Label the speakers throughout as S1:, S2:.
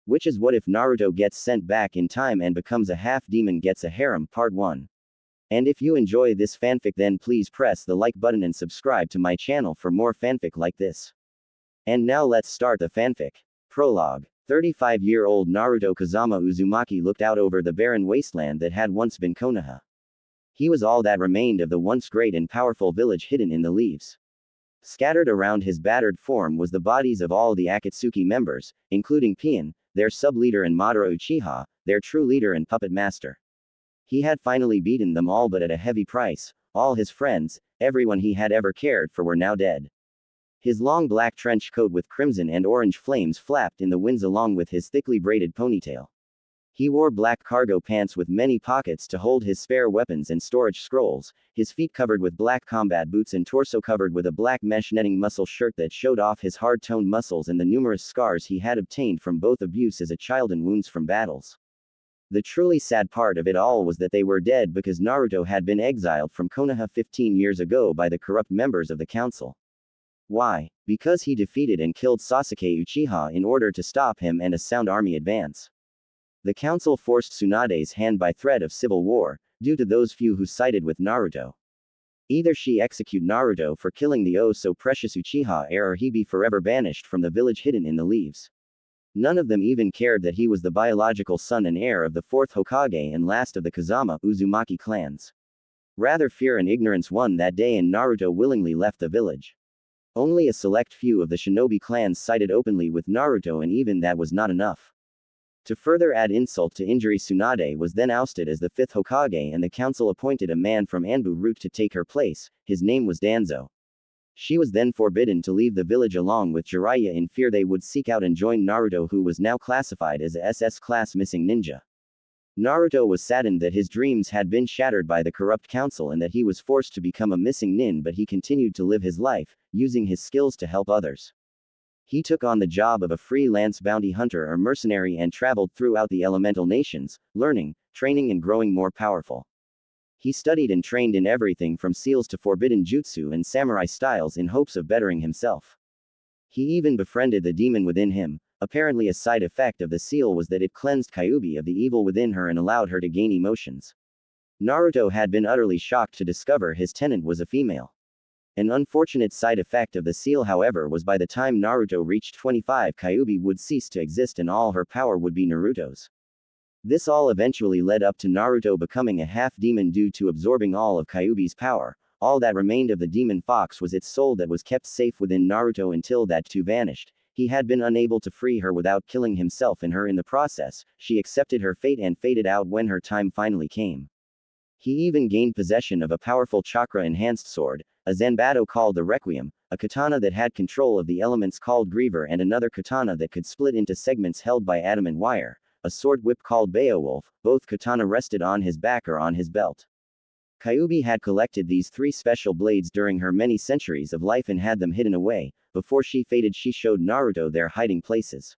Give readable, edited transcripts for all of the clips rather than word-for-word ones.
S1: Which is what if Naruto gets sent back in time and becomes a half-demon gets a harem, part 1. And if you enjoy this fanfic then please press the like button and subscribe to my channel for more fanfic like this. And now let's start the fanfic. Prologue. 35-year-old Naruto Uzumaki looked out over the barren wasteland that had once been Konoha. He was all that remained of the once great and powerful village hidden in the leaves. Scattered around his battered form was the bodies of all the Akatsuki members, including Pain, their sub-leader, and Madara Uchiha, their true leader and puppet master. He had finally beaten them all, but at a heavy price. All his friends, everyone he had ever cared for, were now dead. His long black trench coat with crimson and orange flames flapped in the winds along with his thickly braided ponytail. He wore black cargo pants with many pockets to hold his spare weapons and storage scrolls, his feet covered with black combat boots and torso covered with a black mesh netting muscle shirt that showed off his hard-toned muscles and the numerous scars he had obtained from both abuse as a child and wounds from battles. The truly sad part of it all was that they were dead because Naruto had been exiled from Konoha 15 years ago by the corrupt members of the council. Why? Because he defeated and killed Sasuke Uchiha in order to stop him and a sound army advance. The council forced Tsunade's hand by threat of civil war, due to those few who sided with Naruto. Either she execute Naruto for killing the oh-so-precious Uchiha heir or he be forever banished from the village hidden in the leaves. None of them even cared that he was the biological son and heir of the fourth Hokage and last of the Kurama Uzumaki clans. Rather, fear and ignorance won that day and Naruto willingly left the village. Only a select few of the shinobi clans sided openly with Naruto, and even that was not enough. To further add insult to injury, Tsunade was then ousted as the fifth Hokage and the council appointed a man from Anbu route to take her place. His name was Danzo. She was then forbidden to leave the village along with Jiraiya in fear they would seek out and join Naruto, who was now classified as a SS-class missing ninja. Naruto was saddened that his dreams had been shattered by the corrupt council and that he was forced to become a missing nin, but he continued to live his life, using his skills to help others. He took on the job of a freelance bounty hunter or mercenary and traveled throughout the elemental nations, learning, training and growing more powerful. He studied and trained in everything from seals to forbidden jutsu and samurai styles in hopes of bettering himself. He even befriended the demon within him. Apparently a side effect of the seal was that it cleansed Kyuubi of the evil within her and allowed her to gain emotions. Naruto had been utterly shocked to discover his tenant was a female. An unfortunate side effect of the seal, however, was by the time Naruto reached 25, Kyuubi would cease to exist and all her power would be Naruto's. This all eventually led up to Naruto becoming a half-demon due to absorbing all of Kyuubi's power. All that remained of the demon fox was its soul that was kept safe within Naruto until that too vanished. He had been unable to free her without killing himself and her in the process. She accepted her fate and faded out when her time finally came. He even gained possession of a powerful chakra-enhanced sword, a zanbato called the Requiem, a katana that had control of the elements called Griever, and another katana that could split into segments held by adamant wire, a sword whip called Beowulf. Both katana rested on his back or on his belt. Kyuubi had collected these three special blades during her many centuries of life and had them hidden away. Before she faded, she showed Naruto their hiding places.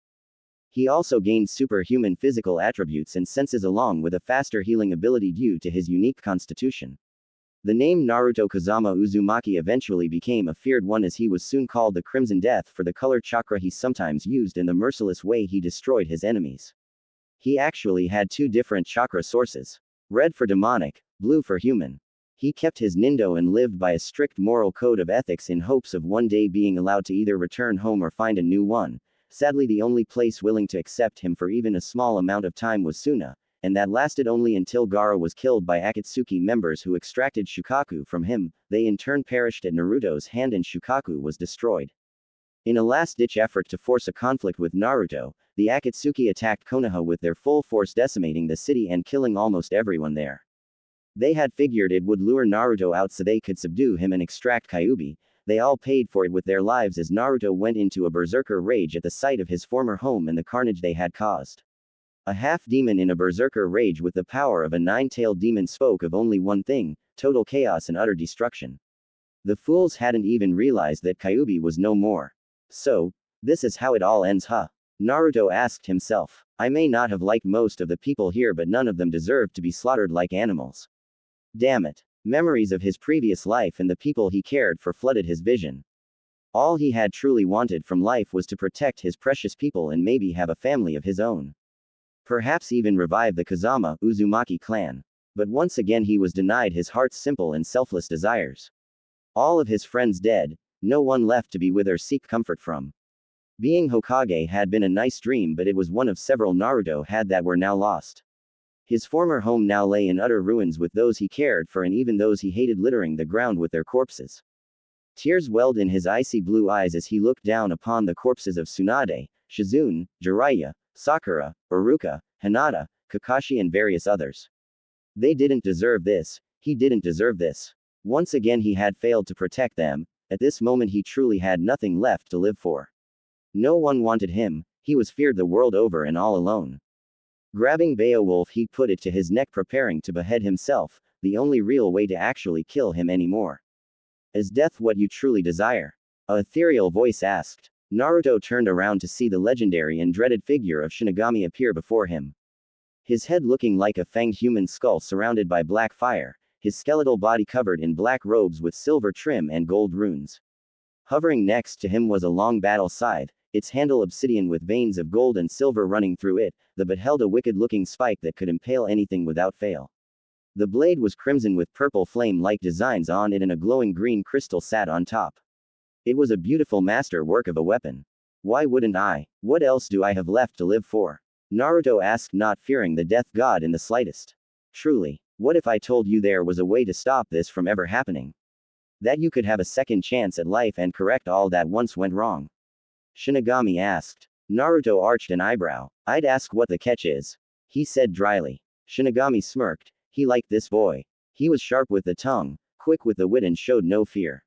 S1: He also gained superhuman physical attributes and senses along with a faster healing ability due to his unique constitution. The name Naruto Uzumaki eventually became a feared one, as he was soon called the Crimson Death for the color chakra he sometimes used and the merciless way he destroyed his enemies. He actually had two different chakra sources. Red for demonic, blue for human. He kept his nindo and lived by a strict moral code of ethics in hopes of one day being allowed to either return home or find a new one. Sadly, the only place willing to accept him for even a small amount of time was Suna, and that lasted only until Gaara was killed by Akatsuki members who extracted Shukaku from him. They in turn perished at Naruto's hand and Shukaku was destroyed. In a last-ditch effort to force a conflict with Naruto, the Akatsuki attacked Konoha with their full force, decimating the city and killing almost everyone there. They had figured it would lure Naruto out so they could subdue him and extract Kyuubi. They all paid for it with their lives as Naruto went into a berserker rage at the sight of his former home and the carnage they had caused. A half-demon in a berserker rage with the power of a nine-tailed demon spoke of only one thing: total chaos and utter destruction. The fools hadn't even realized that Kyuubi was no more. So, this is how it all ends, huh? Naruto asked himself. I may not have liked most of the people here, but none of them deserved to be slaughtered like animals. Damn it. Memories of his previous life and the people he cared for flooded his vision. All he had truly wanted from life was to protect his precious people and maybe have a family of his own. Perhaps even revive the Kazama Uzumaki clan. But once again he was denied his heart's simple and selfless desires. All of his friends dead, no one left to be with or seek comfort from. Being Hokage had been a nice dream, but it was one of several Naruto had that were now lost. His former home now lay in utter ruins with those he cared for and even those he hated littering the ground with their corpses. Tears welled in his icy blue eyes as he looked down upon the corpses of Tsunade, Shizune, Jiraiya, Sakura, Iruka, Hinata, Kakashi and various others. They didn't deserve this, he didn't deserve this. Once again he had failed to protect them, at this moment he truly had nothing left to live for. No one wanted him, he was feared the world over and all alone. Grabbing Beowulf he put it to his neck preparing to behead himself, the only real way to actually kill him anymore. Is death what you truly desire? A ethereal voice asked. Naruto turned around to see the legendary and dreaded figure of Shinigami appear before him. His head looking like a fanged human skull surrounded by black fire, his skeletal body covered in black robes with silver trim and gold runes. Hovering next to him was a long battle scythe, its handle obsidian with veins of gold and silver running through it, the butt held a wicked-looking spike that could impale anything without fail. The blade was crimson with purple flame-like designs on it and a glowing green crystal sat on top. It was a beautiful masterwork of a weapon. Why wouldn't I? What else do I have left to live for? Naruto asked, not fearing the death god in the slightest. Truly, what if I told you there was a way to stop this from ever happening? That you could have a second chance at life and correct all that once went wrong? Shinigami asked. Naruto arched an eyebrow. I'd ask what the catch is. He said dryly. Shinigami smirked. He liked this boy. He was sharp with the tongue, quick with the wit and showed no fear.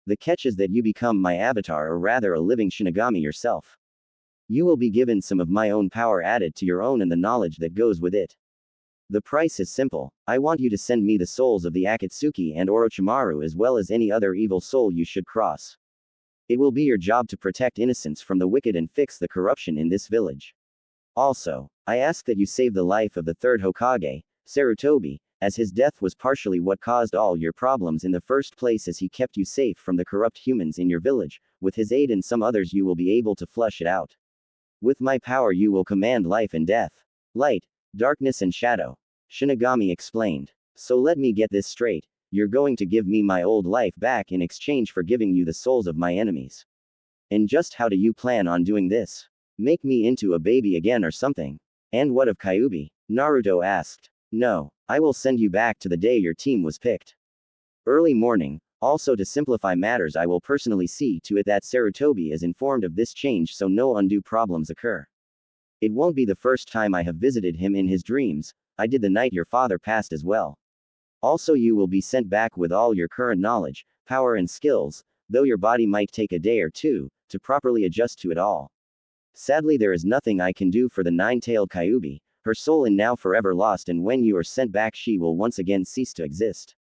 S1: The catch is that you become my avatar or rather a living Shinigami yourself. You will be given some of my own power added to your own and the knowledge that goes with it. The price is simple. I want you to send me the souls of the Akatsuki and Orochimaru as well as any other evil soul you should cross. It will be your job to protect innocents from the wicked and fix the corruption in this village. Also, I ask that you save the life of the third Hokage, Sarutobi, as his death was partially what caused all your problems in the first place as he kept you safe from the corrupt humans in your village. With his aid and some others you will be able to flush it out. With my power you will command life and death. Light, darkness and shadow. Shinigami explained. So let me get this straight. You're going to give me my old life back in exchange for giving you the souls of my enemies. And just how do you plan on doing this? Make me into a baby again or something? And what of Kyuubi? Naruto asked. No, I will send you back to the day your team was picked. Early morning. Also to simplify matters I will personally see to it that Sarutobi is informed of this change so no undue problems occur. It won't be the first time I have visited him in his dreams, I did the night your father passed as well. Also you will be sent back with all your current knowledge, power and skills, though your body might take a day or two, to properly adjust to it all. Sadly there is nothing I can do for the nine-tailed Kyuubi, her soul is now forever lost and when you are sent back she will once again cease to exist.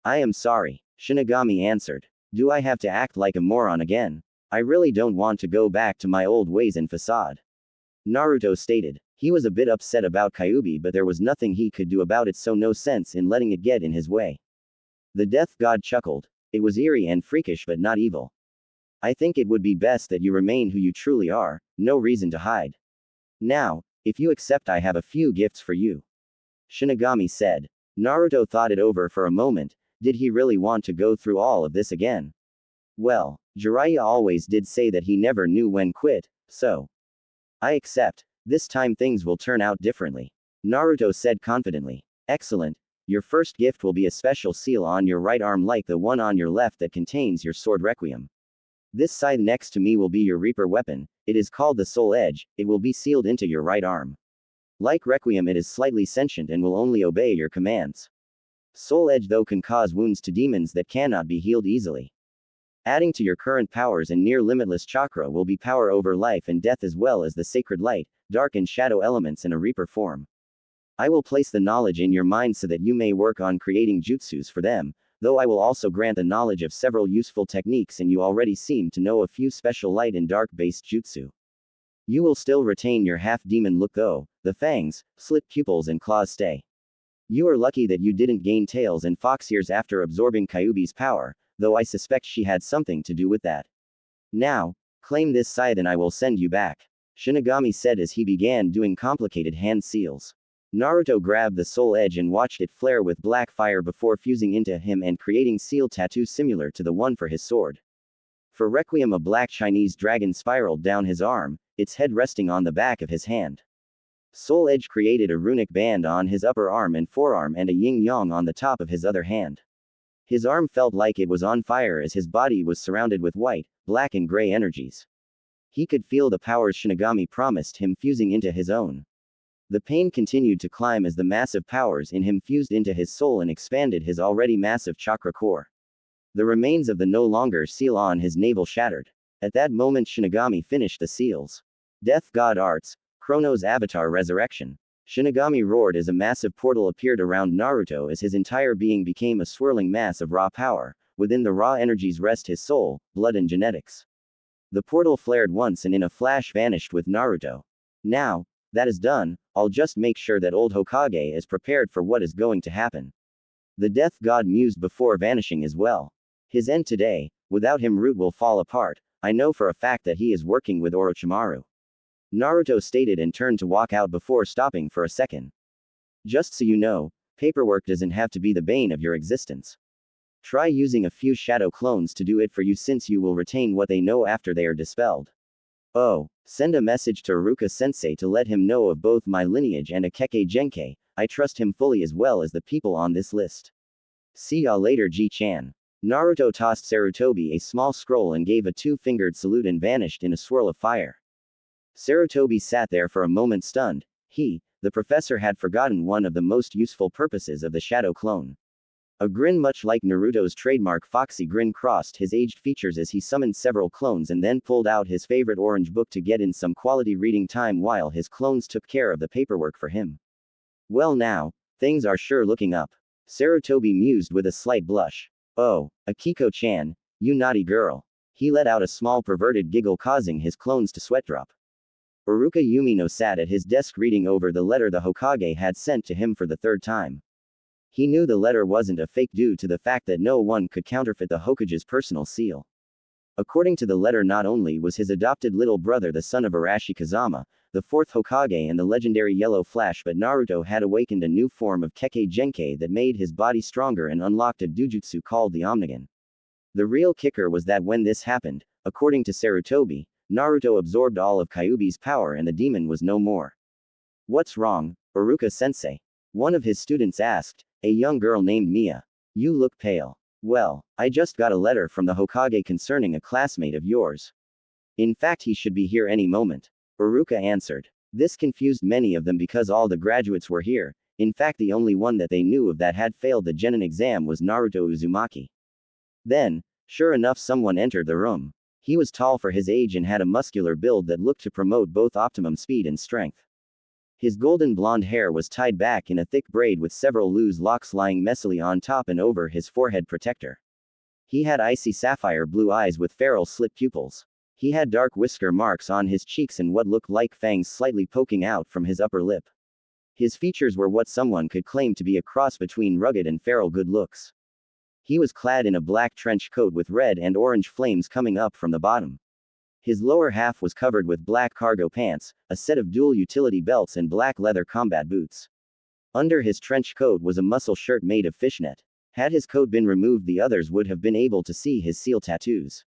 S1: I am sorry, Shinigami answered. Do I have to act like a moron again? I really don't want to go back to my old ways and facade. Naruto stated. He was a bit upset about Kyuubi but there was nothing he could do about it so no sense in letting it get in his way. The death god chuckled. It was eerie and freakish but not evil. I think it would be best that you remain who you truly are, no reason to hide. Now, if you accept I have a few gifts for you. Shinigami said. Naruto thought it over for a moment. Did he really want to go through all of this again? Well, Jiraiya always did say that he never knew when quit, so. I accept. This time things will turn out differently. Naruto said confidently. Excellent. Your first gift will be a special seal on your right arm like the one on your left that contains your sword Requiem. This scythe next to me will be your Reaper weapon, it is called the Soul Edge, it will be sealed into your right arm. Like Requiem it is slightly sentient and will only obey your commands. Soul Edge though can cause wounds to demons that cannot be healed easily. Adding to your current powers and near limitless chakra will be power over life and death as well as the sacred light, dark and shadow elements in a Reaper form. I will place the knowledge in your mind so that you may work on creating jutsus for them, though I will also grant the knowledge of several useful techniques and you already seem to know a few special light and dark based jutsu. You will still retain your half-demon look though, the fangs, slit pupils and claws stay. You are lucky that you didn't gain tails and fox ears after absorbing Kyuubi's power, though I suspect she had something to do with that. Now, claim this scythe and I will send you back. Shinigami said as he began doing complicated hand seals. Naruto grabbed the soul edge and watched it flare with black fire before fusing into him and creating seal tattoos similar to the one for his sword. For Requiem, a black Chinese dragon spiraled down his arm, its head resting on the back of his hand. Soul Edge created a runic band on his upper arm and forearm and a yin-yang on the top of his other hand. His arm felt like it was on fire as his body was surrounded with white, black and gray energies. He could feel the powers Shinigami promised him fusing into his own. The pain continued to climb as the massive powers in him fused into his soul and expanded his already massive chakra core. The remains of the no longer seal on his navel shattered. At that moment Shinigami finished the seals. Death God Arts, Chrono's Avatar Resurrection. Shinigami roared as a massive portal appeared around Naruto as his entire being became a swirling mass of raw power. Within the raw energies rest his soul, blood and genetics. The portal flared once and in a flash vanished with Naruto. Now, that is done, I'll just make sure that old Hokage is prepared for what is going to happen. The death god mused before vanishing as well. His end today, without him Root will fall apart. I know for a fact that he is working with Orochimaru. Naruto stated and turned to walk out before stopping for a second. Just so you know, paperwork doesn't have to be the bane of your existence. Try using a few shadow clones to do it for you since you will retain what they know after they are dispelled. Oh, send a message to Iruka-sensei to let him know of both my lineage and Akeke Genkai. I trust him fully as well as the people on this list. See ya later Ji-chan. Naruto tossed Sarutobi a small scroll and gave a two-fingered salute and vanished in a swirl of fire. Sarutobi sat there for a moment stunned. The professor had forgotten one of the most useful purposes of the shadow clone. A grin much like Naruto's trademark foxy grin crossed his aged features as he summoned several clones and then pulled out his favorite orange book to get in some quality reading time while his clones took care of the paperwork for him. Well now, things are sure looking up. Sarutobi mused with a slight blush. Oh, Akiko-chan, you naughty girl. He let out a small perverted giggle causing his clones to sweat drop. Iruka Yumino sat at his desk reading over the letter the Hokage had sent to him for the third time. He knew the letter wasn't a fake due to the fact that no one could counterfeit the Hokage's personal seal. According to the letter, not only was his adopted little brother the son of Arashi Kazama, the fourth Hokage and the legendary Yellow Flash, but Naruto had awakened a new form of Kekkei Genkai that made his body stronger and unlocked a dujutsu called the Omnigan. The real kicker was that when this happened, according to Sarutobi, Naruto absorbed all of Kyuubi's power and the demon was no more. What's wrong, Iruka-sensei? One of his students asked, a young girl named Mia. You look pale. Well, I just got a letter from the Hokage concerning a classmate of yours. In fact, he should be here any moment. Iruka answered. This confused many of them because all the graduates were here. In fact, the only one that they knew of that had failed the Genin exam was Naruto Uzumaki. Then, sure enough, someone entered the room. He was tall for his age and had a muscular build that looked to promote both optimum speed and strength. His golden blonde hair was tied back in a thick braid with several loose locks lying messily on top and over his forehead protector. He had icy sapphire blue eyes with feral slit pupils. He had dark whisker marks on his cheeks and what looked like fangs slightly poking out from his upper lip. His features were what someone could claim to be a cross between rugged and feral good looks. He was clad in a black trench coat with red and orange flames coming up from the bottom. His lower half was covered with black cargo pants, a set of dual utility belts and black leather combat boots. Under his trench coat was a muscle shirt made of fishnet. Had his coat been removed, the others would have been able to see his seal tattoos.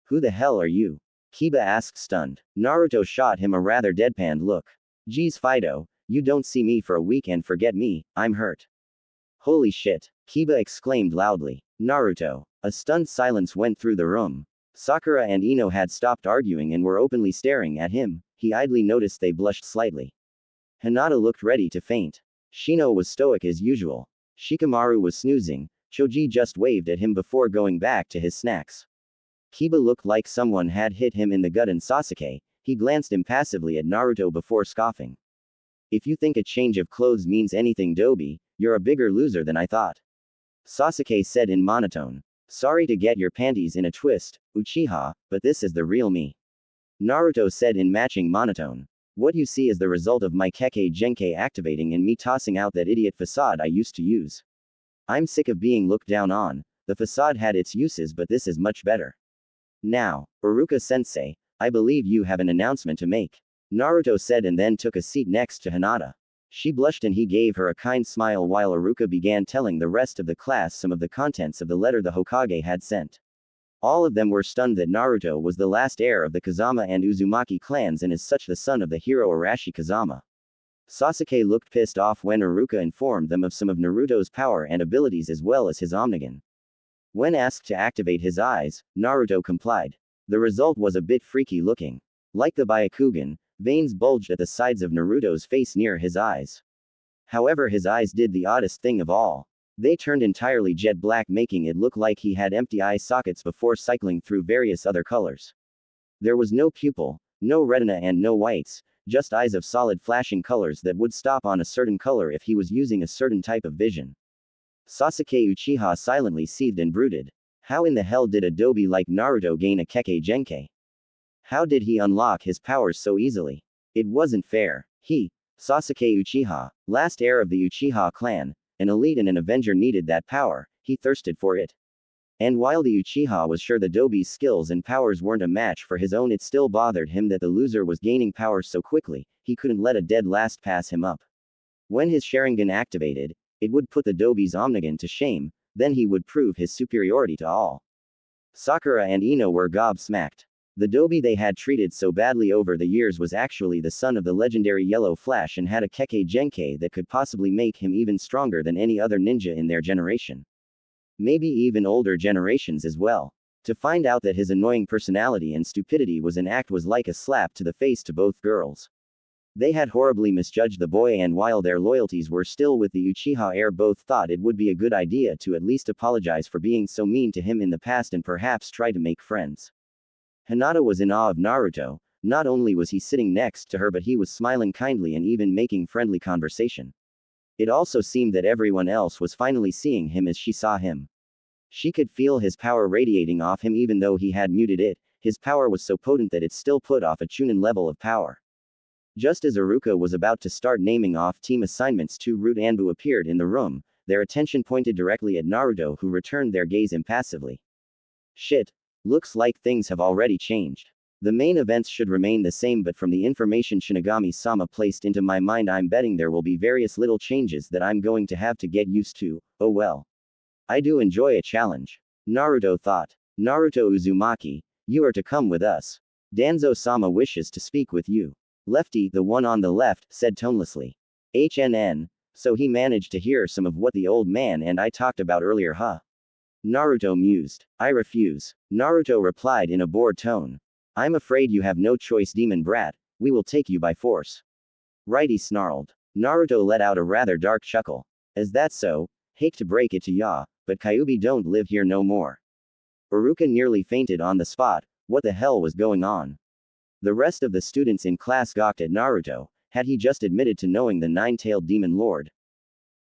S1: Who the hell are you? Kiba asked stunned. Naruto shot him a rather deadpanned look. Geez Fido, you don't see me for a week and forget me, I'm hurt. Holy shit, Kiba exclaimed loudly. Naruto. A stunned silence went through the room. Sakura and Ino had stopped arguing and were openly staring at him. He idly noticed they blushed slightly. Hinata looked ready to faint. Shino was stoic as usual. Shikamaru was snoozing. Choji just waved at him before going back to his snacks. Kiba looked like someone had hit him in the gut, and Sasuke, he glanced impassively at Naruto before scoffing. If you think a change of clothes means anything, Dobi, you're a bigger loser than I thought. Sasuke said in monotone. Sorry to get your panties in a twist, Uchiha, but this is the real me. Naruto said in matching monotone. What you see is the result of my Kekkei Genkai activating and me tossing out that idiot facade I used to use. I'm sick of being looked down on. The facade had its uses, but this is much better. Now, Iruka-sensei, I believe you have an announcement to make. Naruto said and then took a seat next to Hinata. She blushed and he gave her a kind smile while Iruka began telling the rest of the class some of the contents of the letter the Hokage had sent. All of them were stunned that Naruto was the last heir of the Kazama and Uzumaki clans and is such the son of the hero Arashi Kazama. Sasuke looked pissed off when Iruka informed them of some of Naruto's power and abilities as well as his Omnigan. When asked to activate his eyes, Naruto complied. The result was a bit freaky looking. Like the Byakugan, veins bulged at the sides of Naruto's face near his eyes. However, his eyes did the oddest thing of all. They turned entirely jet black, making it look like he had empty eye sockets before cycling through various other colors. There was no pupil, no retina and no whites, just eyes of solid flashing colors that would stop on a certain color if he was using a certain type of vision. Sasuke Uchiha silently seethed and brooded. How in the hell did a dobi like Naruto gain a Kekkei Genkai? How did he unlock his powers so easily? It wasn't fair. He, Sasuke Uchiha, last heir of the Uchiha clan, an elite and an avenger, needed that power. He thirsted for it. And while the Uchiha was sure the dobi's skills and powers weren't a match for his own, it still bothered him that the loser was gaining powers so quickly. He couldn't let a dead last pass him up. When his Sharingan activated, it would put the dobi's Omnigan to shame, then he would prove his superiority to all. Sakura and Ino were gobsmacked. The dobi they had treated so badly over the years was actually the son of the legendary Yellow Flash and had a Kekkei Genkai that could possibly make him even stronger than any other ninja in their generation. Maybe even older generations as well. To find out that his annoying personality and stupidity was an act was like a slap to the face to both girls. They had horribly misjudged the boy, and while their loyalties were still with the Uchiha heir, both thought it would be a good idea to at least apologize for being so mean to him in the past and perhaps try to make friends. Hinata was in awe of Naruto. Not only was he sitting next to her, but he was smiling kindly and even making friendly conversation. It also seemed that everyone else was finally seeing him as she saw him. She could feel his power radiating off him even though he had muted it. His power was so potent that it still put off a Chunin level of power. Just as Iruka was about to start naming off team assignments, two Root Anbu appeared in the room, their attention pointed directly at Naruto, who returned their gaze impassively. Shit. Looks like things have already changed. The main events should remain the same, but from the information Shinigami-sama placed into my mind, I'm betting there will be various little changes that I'm going to have to get used to. Oh well. I do enjoy a challenge. Naruto thought. Naruto Uzumaki, you are to come with us. Danzo-sama wishes to speak with you. Lefty, the one on the left, said tonelessly. So he managed to hear some of what the old man and I talked about earlier, huh? Naruto mused. I refuse. Naruto replied in a bored tone. I'm afraid you have no choice, demon brat. We will take you by force. Righty snarled. Naruto let out a rather dark chuckle. Is that so? Hate to break it to ya, but Kyuubi don't live here no more. Iruka nearly fainted on the spot. What the hell was going on? The rest of the students in class gawked at Naruto. Had he just admitted to knowing the nine-tailed demon lord?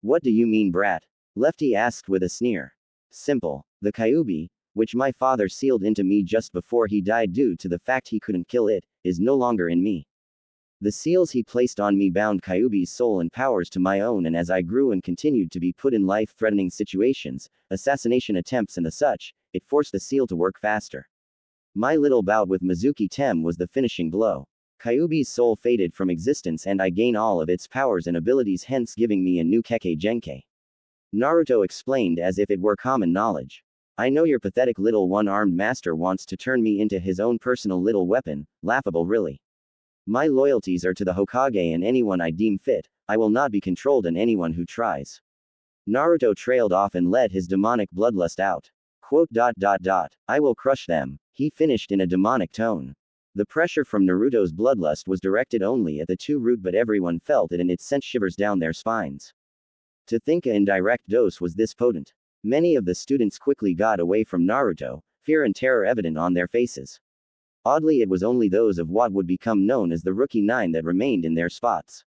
S1: What do you mean, brat? Lefty asked with a sneer. Simple. The Kyuubi, which my father sealed into me just before he died due to the fact he couldn't kill it, is no longer in me. The seals he placed on me bound Kyuubi's soul and powers to my own, and as I grew and continued to be put in life-threatening situations, assassination attempts and the such, it forced the seal to work faster. My little bout with Mizuki Tem was the finishing blow. Kyuubi's soul faded from existence and I gain all of its powers and abilities, hence giving me a new Kekkei Genkai. Naruto explained as if it were common knowledge. I know your pathetic little one-armed master wants to turn me into his own personal little weapon. Laughable, really. My loyalties are to the Hokage and anyone I deem fit. I will not be controlled, and anyone who tries. Naruto trailed off and let his demonic bloodlust out. I will crush them, he finished in a demonic tone. The pressure from Naruto's bloodlust was directed only at the two Root, but everyone felt it and it sent shivers down their spines. To think an indirect dose was this potent. Many of the students quickly got away from Naruto, fear and terror evident on their faces. Oddly, it was only those of what would become known as the Rookie Nine that remained in their spots.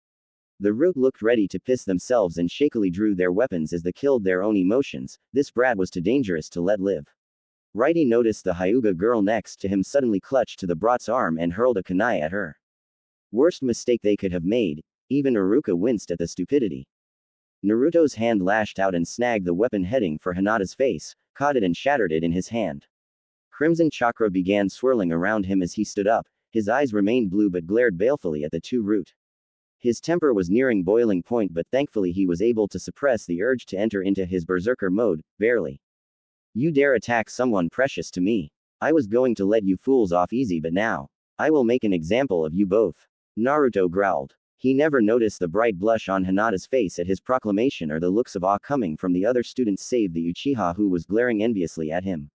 S1: The Root looked ready to piss themselves and shakily drew their weapons as they killed their own emotions. This brat was too dangerous to let live. Righty noticed the Hyuga girl next to him suddenly clutched to the brat's arm and hurled a kunai at her. Worst mistake they could have made. Even Iruka winced at the stupidity. Naruto's hand lashed out and snagged the weapon heading for Hinata's face, caught it and shattered it in his hand. crimson chakra began swirling around him as he stood up. His eyes remained blue but glared balefully at the two root. His temper was nearing boiling point, but thankfully he was able to suppress the urge to enter into his berserker mode, barely. You dare attack someone precious to me. I was going to let you fools off easy, but now, I will make an example of you both. Naruto growled. He never noticed the bright blush on Hinata's face at his proclamation or the looks of awe coming from the other students save the Uchiha who was glaring enviously at him.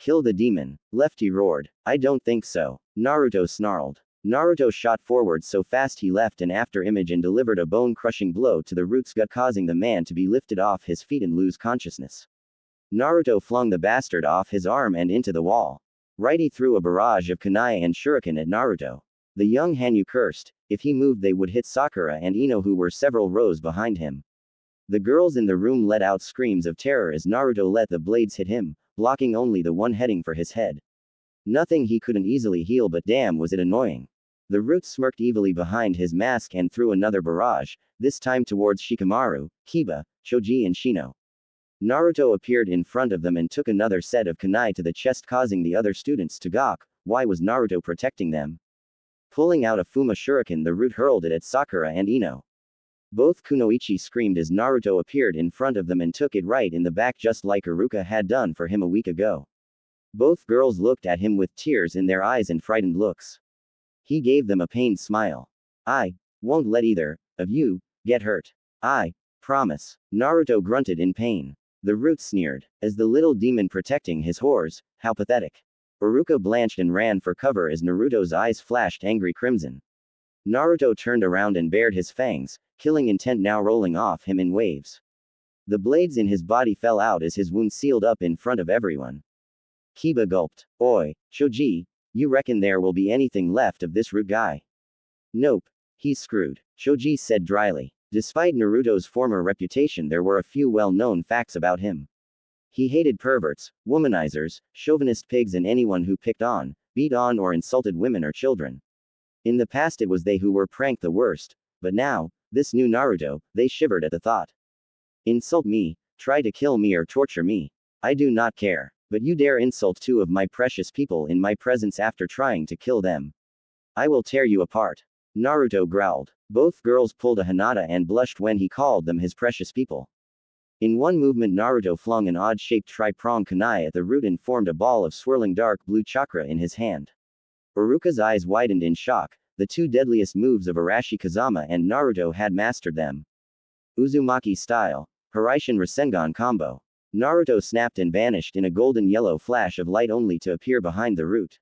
S1: Kill the demon, Lefty roared. I don't think so. Naruto snarled. Naruto shot forward so fast he left an after image and delivered a bone-crushing blow to the root's gut, causing the man to be lifted off his feet and lose consciousness. Naruto flung the bastard off his arm and into the wall. Righty threw a barrage of kunai and shuriken at Naruto. The young Hanyu cursed. If he moved they would hit Sakura and Ino, who were several rows behind him. The girls in the room let out screams of terror as Naruto let the blades hit him, blocking only the one heading for his head. Nothing he couldn't easily heal, but damn was it annoying. The root smirked evilly behind his mask and threw another barrage, this time towards Shikamaru, Kiba, Choji and Shino. Naruto appeared in front of them and took another set of kunai to the chest, causing the other students to gawk. Why was Naruto protecting them? Pulling out a Fuma Shuriken, the root hurled it at Sakura and Ino. Both kunoichi screamed as Naruto appeared in front of them and took it right in the back, just like Iruka had done for him a week ago. Both girls looked at him with tears in their eyes and frightened looks. He gave them a pained smile. I won't let either of you get hurt. I promise. Naruto grunted in pain. The root sneered. As the little demon protecting his whores, how pathetic. Iruka blanched and ran for cover as Naruto's eyes flashed angry crimson. Naruto turned around and bared his fangs, killing intent now rolling off him in waves. The blades in his body fell out as his wound sealed up in front of everyone. Kiba gulped. Oi, Choji, you reckon there will be anything left of this root guy? Nope. He's screwed, Choji said dryly. Despite Naruto's former reputation, there were a few well-known facts about him. He hated perverts, womanizers, chauvinist pigs and anyone who picked on, beat on or insulted women or children. In the past it was they who were pranked the worst, but now, this new Naruto, they shivered at the thought. Insult me, try to kill me or torture me. I do not care, but you dare insult two of my precious people in my presence after trying to kill them. I will tear you apart. Naruto growled. Both girls pulled a Hinata and blushed when he called them his precious people. In one movement Naruto flung an odd-shaped tri-prong kunai at the root and formed a ball of swirling dark blue chakra in his hand. Iruka's eyes widened in shock. The two deadliest moves of Arashi Kazama and Naruto had mastered them. Uzumaki style. Hiraishin Rasengan combo. Naruto snapped and vanished in a golden-yellow flash of light only to appear behind the root.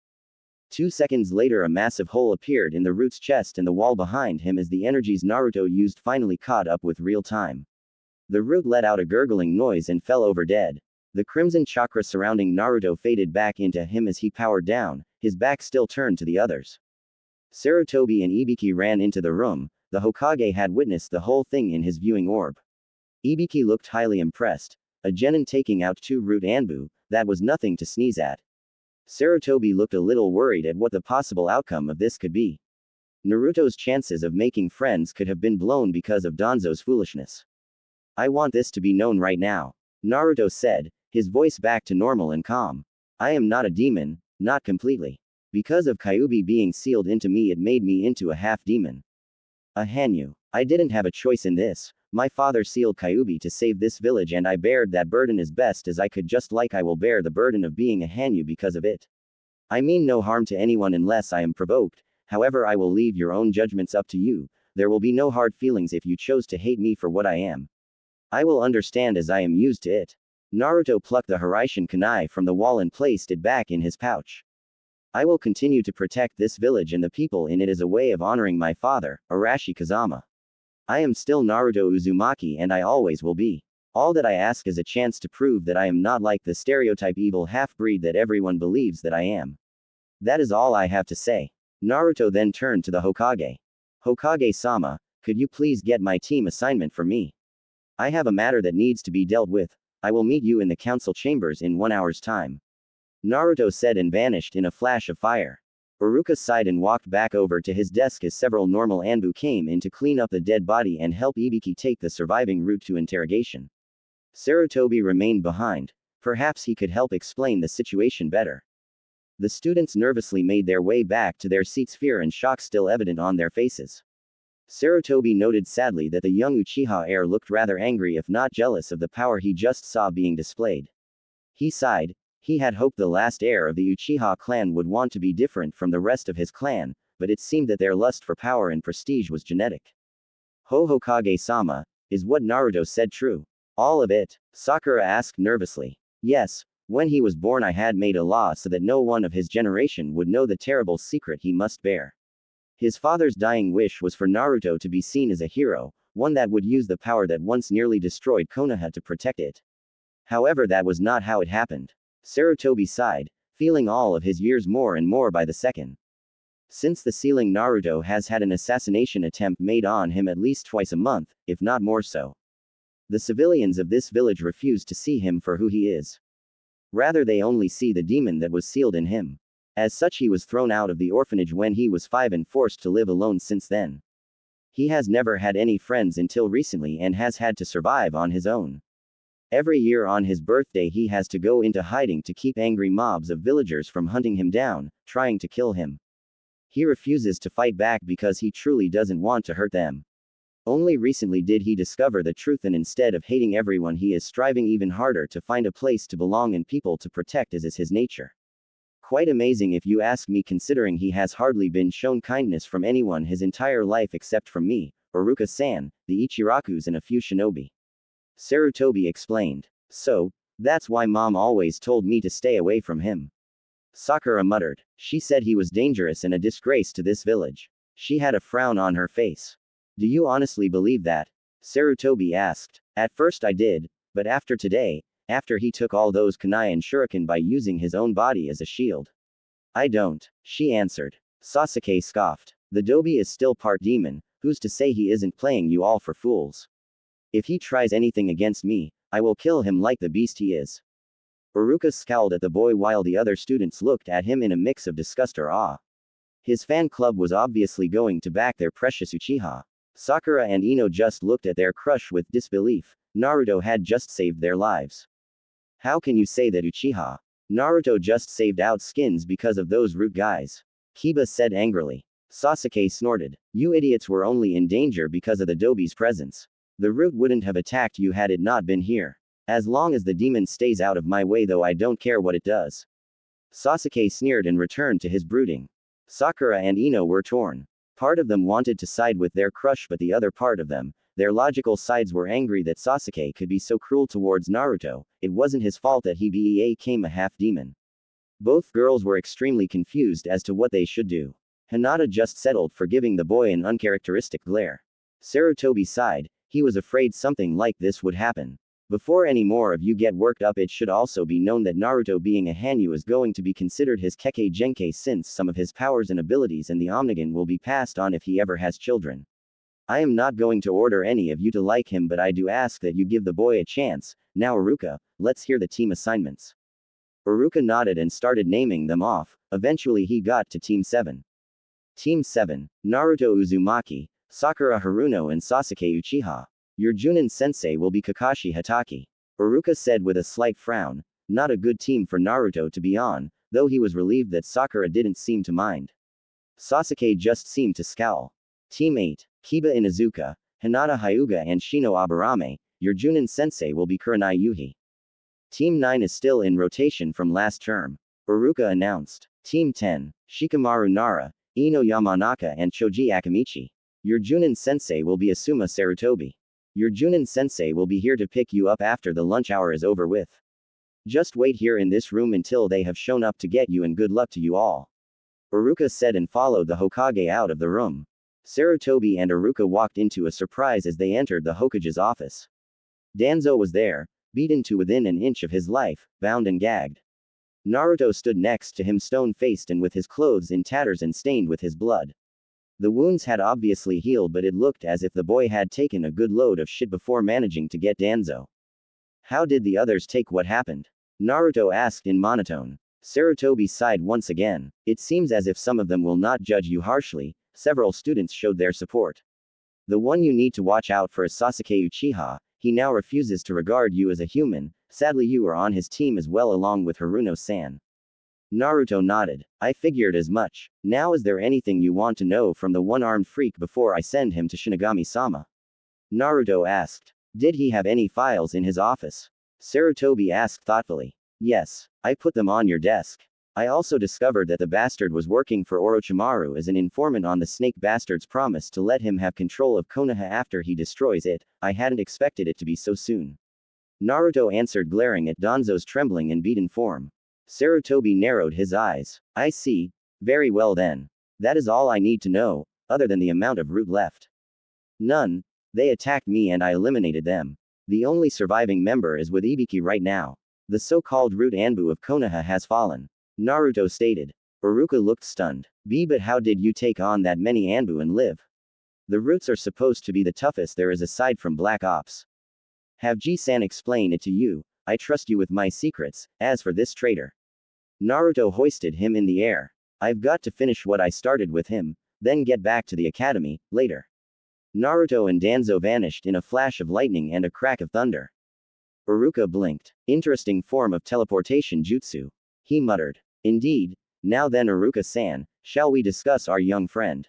S1: 2 seconds later a massive hole appeared in the root's chest and the wall behind him as the energies Naruto used finally caught up with real time. The root let out a gurgling noise and fell over dead. The crimson chakra surrounding Naruto faded back into him as he powered down, his back still turned to the others. Sarutobi and Ibiki ran into the room. The Hokage had witnessed the whole thing in his viewing orb. Ibiki looked highly impressed. A genin taking out 2 root Anbu, that was nothing to sneeze at. Sarutobi looked a little worried at what the possible outcome of this could be. Naruto's chances of making friends could have been blown because of Danzo's foolishness. I want this to be known right now, Naruto said, his voice back to normal and calm. I am not a demon, not completely. Because of Kyuubi being sealed into me, it made me into a half-demon. A Hanyu. I didn't have a choice in this. My father sealed Kyuubi to save this village and I bared that burden as best as I could, just like I will bear the burden of being a Hanyu because of it. I mean no harm to anyone unless I am provoked, however I will leave your own judgments up to you. There will be no hard feelings if you chose to hate me for what I am. I will understand as I am used to it. Naruto plucked the Hiraishin kunai from the wall and placed it back in his pouch. I will continue to protect this village and the people in it as a way of honoring my father, Arashi Kazama. I am still Naruto Uzumaki and I always will be. All that I ask is a chance to prove that I am not like the stereotype evil half-breed that everyone believes that I am. That is all I have to say. Naruto then turned to the Hokage. Hokage-sama, could you please get my team assignment for me? I have a matter that needs to be dealt with. I will meet you in the council chambers in 1 hour's time. Naruto said and vanished in a flash of fire. Iruka sighed and walked back over to his desk as several normal Anbu came in to clean up the dead body and help Ibiki take the surviving root to interrogation. Sarutobi remained behind. Perhaps he could help explain the situation better. The students nervously made their way back to their seats, fear and shock still evident on their faces. Sarutobi noted sadly that the young Uchiha heir looked rather angry if not jealous of the power he just saw being displayed. He sighed. He had hoped the last heir of the Uchiha clan would want to be different from the rest of his clan, but it seemed that their lust for power and prestige was genetic. Hokage-sama, is what Naruto said true? All of it? Sakura asked nervously. Yes, when he was born I had made a law so that no one of his generation would know the terrible secret he must bear. His father's dying wish was for Naruto to be seen as a hero, one that would use the power that once nearly destroyed Konoha to protect it. However, that was not how it happened. Sarutobi sighed, feeling all of his years more and more by the second. Since the sealing, Naruto has had an assassination attempt made on him at least twice a month, if not more so. The civilians of this village refuse to see him for who he is. Rather, they only see the demon that was sealed in him. As such, he was thrown out of the orphanage when he was 5 and forced to live alone since then. He has never had any friends until recently and has had to survive on his own. Every year on his birthday he has to go into hiding to keep angry mobs of villagers from hunting him down, trying to kill him. He refuses to fight back because he truly doesn't want to hurt them. Only recently did he discover the truth, and instead of hating everyone he is striving even harder to find a place to belong and people to protect, as is his nature. Quite amazing if you ask me, considering he has hardly been shown kindness from anyone his entire life except from me, Uruka-san, the Ichirakus and a few shinobi. Sarutobi explained. So, that's why mom always told me to stay away from him. Sakura muttered. She said he was dangerous and a disgrace to this village. She had a frown on her face. Do you honestly believe that? Sarutobi asked. At first I did, but after today, after he took all those kunai and shuriken by using his own body as a shield. I don't, she answered. Sasuke scoffed. The Dobi is still part demon, who's to say he isn't playing you all for fools? If he tries anything against me, I will kill him like the beast he is. Uruka scowled at the boy while the other students looked at him in a mix of disgust or awe. His fan club was obviously going to back their precious Uchiha. Sakura and Ino just looked at their crush with disbelief. Naruto had just saved their lives. How can you say that Uchiha? Naruto just saved out skins because of those root guys. Kiba said angrily. Sasuke snorted. You idiots were only in danger because of the Dobi's presence. The root wouldn't have attacked you had it not been here. As long as the demon stays out of my way, though, I don't care what it does. Sasuke sneered and returned to his brooding. Sakura and Ino were torn. Part of them wanted to side with their crush, but the other part of them, their logical sides, were angry that Sasuke could be so cruel towards Naruto. It wasn't his fault that he became a half-demon. Both girls were extremely confused as to what they should do. Hinata just settled for giving the boy an uncharacteristic glare. Sarutobi sighed. He was afraid something like this would happen. Before any more of you get worked up, it should also be known that Naruto, being a Hanyu, is going to be considered his Kekkei Genkai, since some of his powers and abilities and the Omnigan will be passed on if he ever has children. I am not going to order any of you to like him, but I do ask that you give the boy a chance. Now Uruka, let's hear the team assignments. Uruka nodded and started naming them off. Eventually he got to Team 7. Team 7, Naruto Uzumaki, Sakura Haruno and Sasuke Uchiha. Your Junin sensei will be Kakashi Hatake. Uruka said with a slight frown. Not a good team for Naruto to be on, though he was relieved that Sakura didn't seem to mind. Sasuke just seemed to scowl. Team 8, Kiba Inuzuka, Hinata Hyuga and Shino Aburame. Your Junin sensei will be Kurenai Yuhi. Team 9 is still in rotation from last term. Uruka announced. Team 10, Shikamaru Nara, Ino Yamanaka and Choji Akamichi. Your Junin sensei will be Asuma Sarutobi. Your Junin sensei will be here to pick you up after the lunch hour is over with. Just wait here in this room until they have shown up to get you, and good luck to you all. Uruka said and followed the Hokage out of the room. Sarutobi and Uruka walked into a surprise as they entered the Hokage's office. Danzo was there, beaten to within an inch of his life, bound and gagged. Naruto stood next to him, stone-faced and with his clothes in tatters and stained with his blood. The wounds had obviously healed, but it looked as if the boy had taken a good load of shit before managing to get Danzo. How did the others take what happened? Naruto asked in monotone. Sarutobi sighed once again. It seems as if some of them will not judge you harshly. Several students showed their support. The one you need to watch out for is Sasuke Uchiha. He now refuses to regard you as a human. Sadly, you are on his team as well, along with Haruno-san. Naruto nodded. I figured as much. Now is there anything you want to know from the one-armed freak before I send him to Shinigami-sama? Naruto asked. Did he have any files in his office? Sarutobi asked thoughtfully. Yes. I put them on your desk. I also discovered that the bastard was working for Orochimaru as an informant on the snake bastard's promise to let him have control of Konoha after he destroys it. I hadn't expected it to be so soon. Naruto answered, glaring at Danzo's trembling and beaten form. Sarutobi narrowed his eyes. I see. Very well then. That is all I need to know, other than the amount of root left. None. They attacked me and I eliminated them. The only surviving member is with Ibiki right now. The so-called root Anbu of Konoha has fallen. Naruto stated. Iruka looked stunned. But how did you take on that many Anbu and live? The roots are supposed to be the toughest there is aside from Black Ops. Have Ji-san explain it to you. I trust you with my secrets. As for this traitor. Naruto hoisted him in the air. I've got to finish what I started with him, then get back to the academy, later. Naruto and Danzo vanished in a flash of lightning and a crack of thunder. Iruka blinked. Interesting form of teleportation jutsu. He muttered. Indeed. Now then, Iruka-san, shall we discuss our young friend?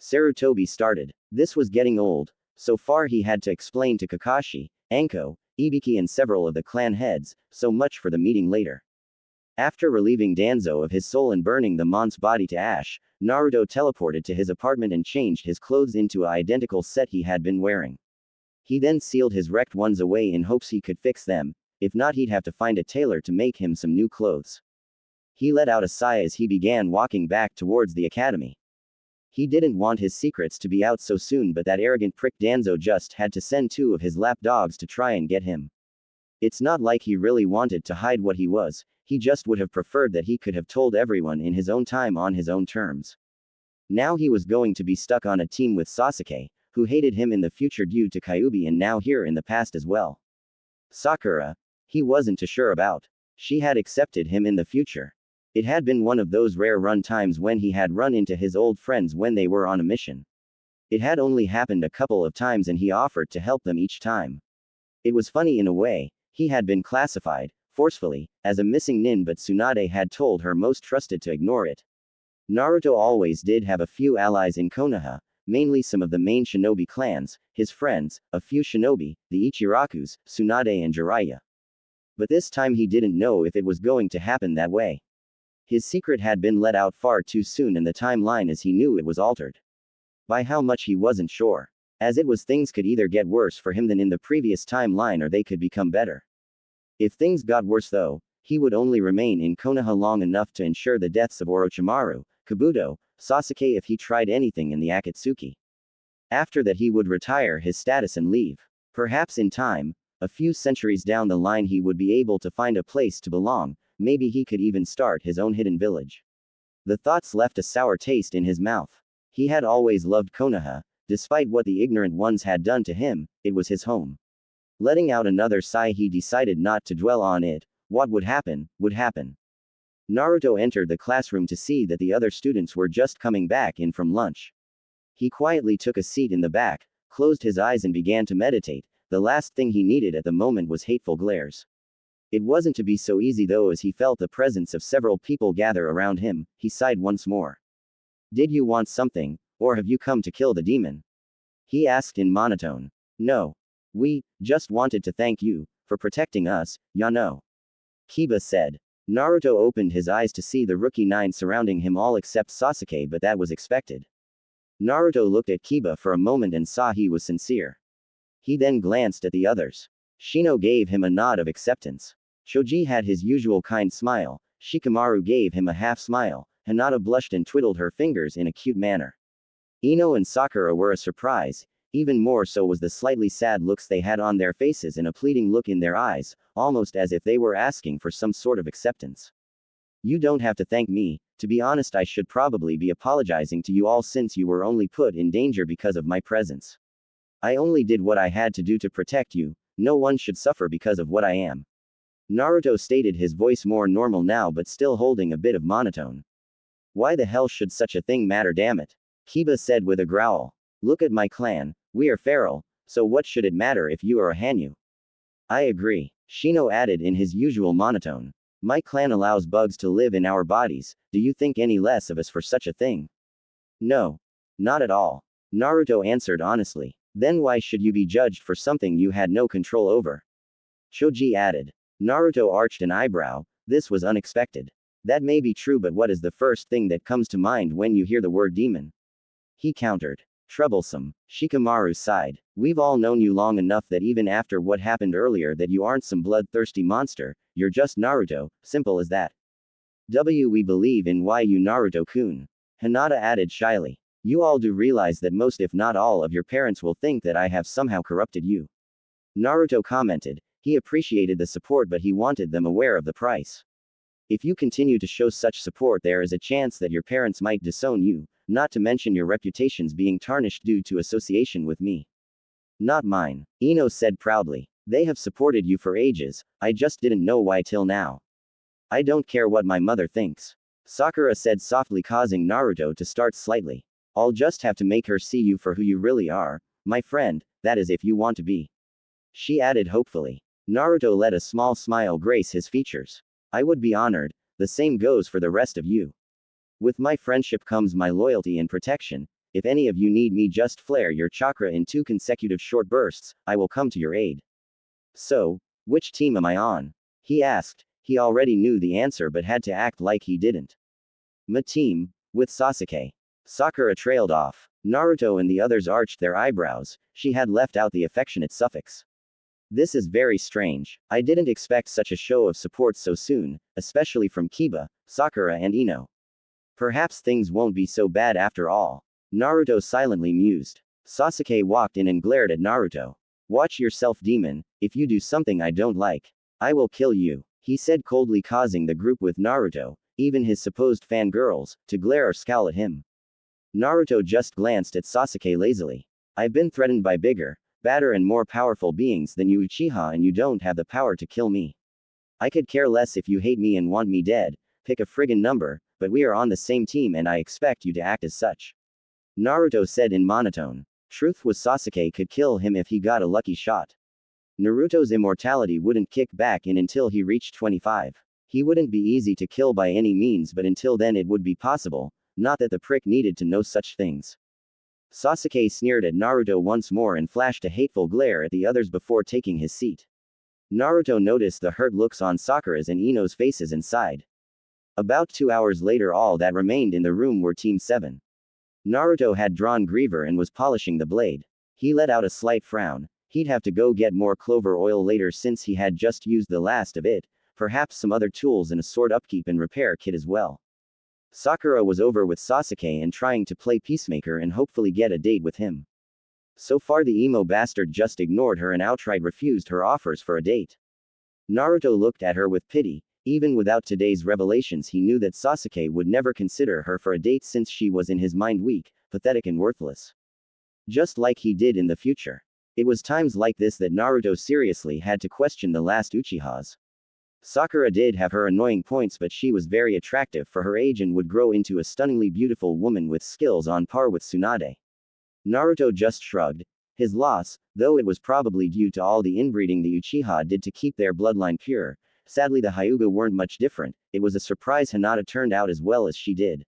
S1: Sarutobi started. This was getting old. So far he had to explain to Kakashi, Anko, Ibiki and several of the clan heads, so much for the meeting later. After relieving Danzo of his soul and burning the Mon's body to ash, Naruto teleported to his apartment and changed his clothes into an identical set he had been wearing. He then sealed his wrecked ones away in hopes he could fix them, if not he'd have to find a tailor to make him some new clothes. He let out a sigh as he began walking back towards the academy. He didn't want his secrets to be out so soon, but that arrogant prick Danzo just had to send 2 of his lapdogs to try and get him. It's not like he really wanted to hide what he was, he just would have preferred that he could have told everyone in his own time on his own terms. Now he was going to be stuck on a team with Sasuke, who hated him in the future due to Kyuubi and now here in the past as well. Sakura. He wasn't too sure about. She had accepted him in the future. It had been one of those rare run times when he had run into his old friends when they were on a mission. It had only happened a couple of times and he offered to help them each time. It was funny in a way. He had been classified, forcefully, as a missing nin, but Tsunade had told her most trusted to ignore it. Naruto always did have a few allies in Konoha, mainly some of the main shinobi clans, his friends, a few shinobi, the Ichirakus, Tsunade and Jiraiya. But this time he didn't know if it was going to happen that way. His secret had been let out far too soon and the timeline as he knew it was altered. By how much he wasn't sure. As it was, things could either get worse for him than in the previous timeline or they could become better. If things got worse though, he would only remain in Konoha long enough to ensure the deaths of Orochimaru, Kabuto, Sasuke if he tried anything in the Akatsuki. After that he would retire his status and leave. Perhaps in time, a few centuries down the line he would be able to find a place to belong, maybe he could even start his own hidden village. The thoughts left a sour taste in his mouth. He had always loved Konoha, despite what the ignorant ones had done to him, it was his home. Letting out another sigh he decided not to dwell on it, what would happen, would happen. Naruto entered the classroom to see that the other students were just coming back in from lunch. He quietly took a seat in the back, closed his eyes and began to meditate. The last thing he needed at the moment was hateful glares. It wasn't to be so easy though, as he felt the presence of several people gather around him. He sighed once more. Did you want something, or have you come to kill the demon? He asked in monotone. No. We just wanted to thank you for protecting us, Yano. Kiba said. Naruto opened his eyes to see the rookie 9 surrounding him, all except Sasuke, but that was expected. Naruto looked at Kiba for a moment and saw he was sincere. He then glanced at the others. Shino gave him a nod of acceptance. Choji had his usual kind smile. Shikamaru gave him a half smile. Hinata blushed and twiddled her fingers in a cute manner. Ino and Sakura were a surprise. Even more so was the slightly sad looks they had on their faces and a pleading look in their eyes, almost as if they were asking for some sort of acceptance. You don't have to thank me. To be honest, I should probably be apologizing to you all since you were only put in danger because of my presence. I only did what I had to do to protect you. No one should suffer because of what I am. Naruto stated, his voice more normal now but still holding a bit of monotone. Why the hell should such a thing matter, damn it? Kiba said with a growl. Look at my clan. We are feral, so what should it matter if you are a Hanyu? I agree. Shino added in his usual monotone. My clan allows bugs to live in our bodies, do you think any less of us for such a thing? No. Not at all. Naruto answered honestly. Then why should you be judged for something you had no control over? Choji added. Naruto arched an eyebrow, this was unexpected. That may be true, but what is the first thing that comes to mind when you hear the word demon? He countered. Troublesome. Shikamaru sighed. We've all known you long enough that even after what happened earlier that you aren't some bloodthirsty monster, you're just Naruto, simple as that. We believe in you Naruto-kun. Hinata added shyly. You all do realize that most if not all of your parents will think that I have somehow corrupted you. Naruto commented. He appreciated the support but he wanted them aware of the price. If you continue to show such support there is a chance that your parents might disown you, not to mention your reputations being tarnished due to association with me. Not mine, Ino said proudly. They have supported you for ages, I just didn't know why till now. I don't care what my mother thinks. Sakura said softly, causing Naruto to start slightly. I'll just have to make her see you for who you really are, my friend, that is if you want to be. She added hopefully. Naruto let a small smile grace his features. I would be honored, the same goes for the rest of you. With my friendship comes my loyalty and protection, if any of you need me just flare your chakra in 2 consecutive short bursts, I will come to your aid. So, which team am I on? He asked. He already knew the answer but had to act like he didn't. My team, with Sasuke. Sakura trailed off. Naruto and the others arched their eyebrows, she had left out the affectionate suffix. This is very strange, I didn't expect such a show of support so soon, especially from Kiba, Sakura and Ino. Perhaps things won't be so bad after all. Naruto silently mused. Sasuke walked in and glared at Naruto. Watch yourself, demon, if you do something I don't like, I will kill you, he said coldly, causing the group with Naruto, even his supposed fangirls, to glare or scowl at him. Naruto just glanced at Sasuke lazily. I've been threatened by bigger, badder and more powerful beings than you Uchiha and you don't have the power to kill me. I could care less if you hate me and want me dead, pick a friggin' number, but we are on the same team and I expect you to act as such. Naruto said in monotone. Truth was Sasuke could kill him if he got a lucky shot. Naruto's immortality wouldn't kick back in until he reached 25. He wouldn't be easy to kill by any means, but until then it would be possible, not that the prick needed to know such things. Sasuke sneered at Naruto once more and flashed a hateful glare at the others before taking his seat. Naruto noticed the hurt looks on Sakura's and Ino's faces and sighed. About 2 hours later, all that remained in the room were Team 7. Naruto had drawn Griever and was polishing the blade. He let out a slight frown. He'd have to go get more clover oil later since he had just used the last of it, perhaps some other tools and a sword upkeep and repair kit as well. Sakura was over with Sasuke and trying to play peacemaker and hopefully get a date with him. So far the emo bastard just ignored her and outright refused her offers for a date. Naruto looked at her with pity. Even without today's revelations he knew that Sasuke would never consider her for a date since she was in his mind weak, pathetic and worthless. Just like he did in the future. It was times like this that Naruto seriously had to question the last Uchihas. Sakura did have her annoying points, but she was very attractive for her age and would grow into a stunningly beautiful woman with skills on par with Tsunade. Naruto just shrugged. His loss, though it was probably due to all the inbreeding the Uchiha did to keep their bloodline pure. Sadly the Hyuga weren't much different, it was a surprise Hinata turned out as well as she did.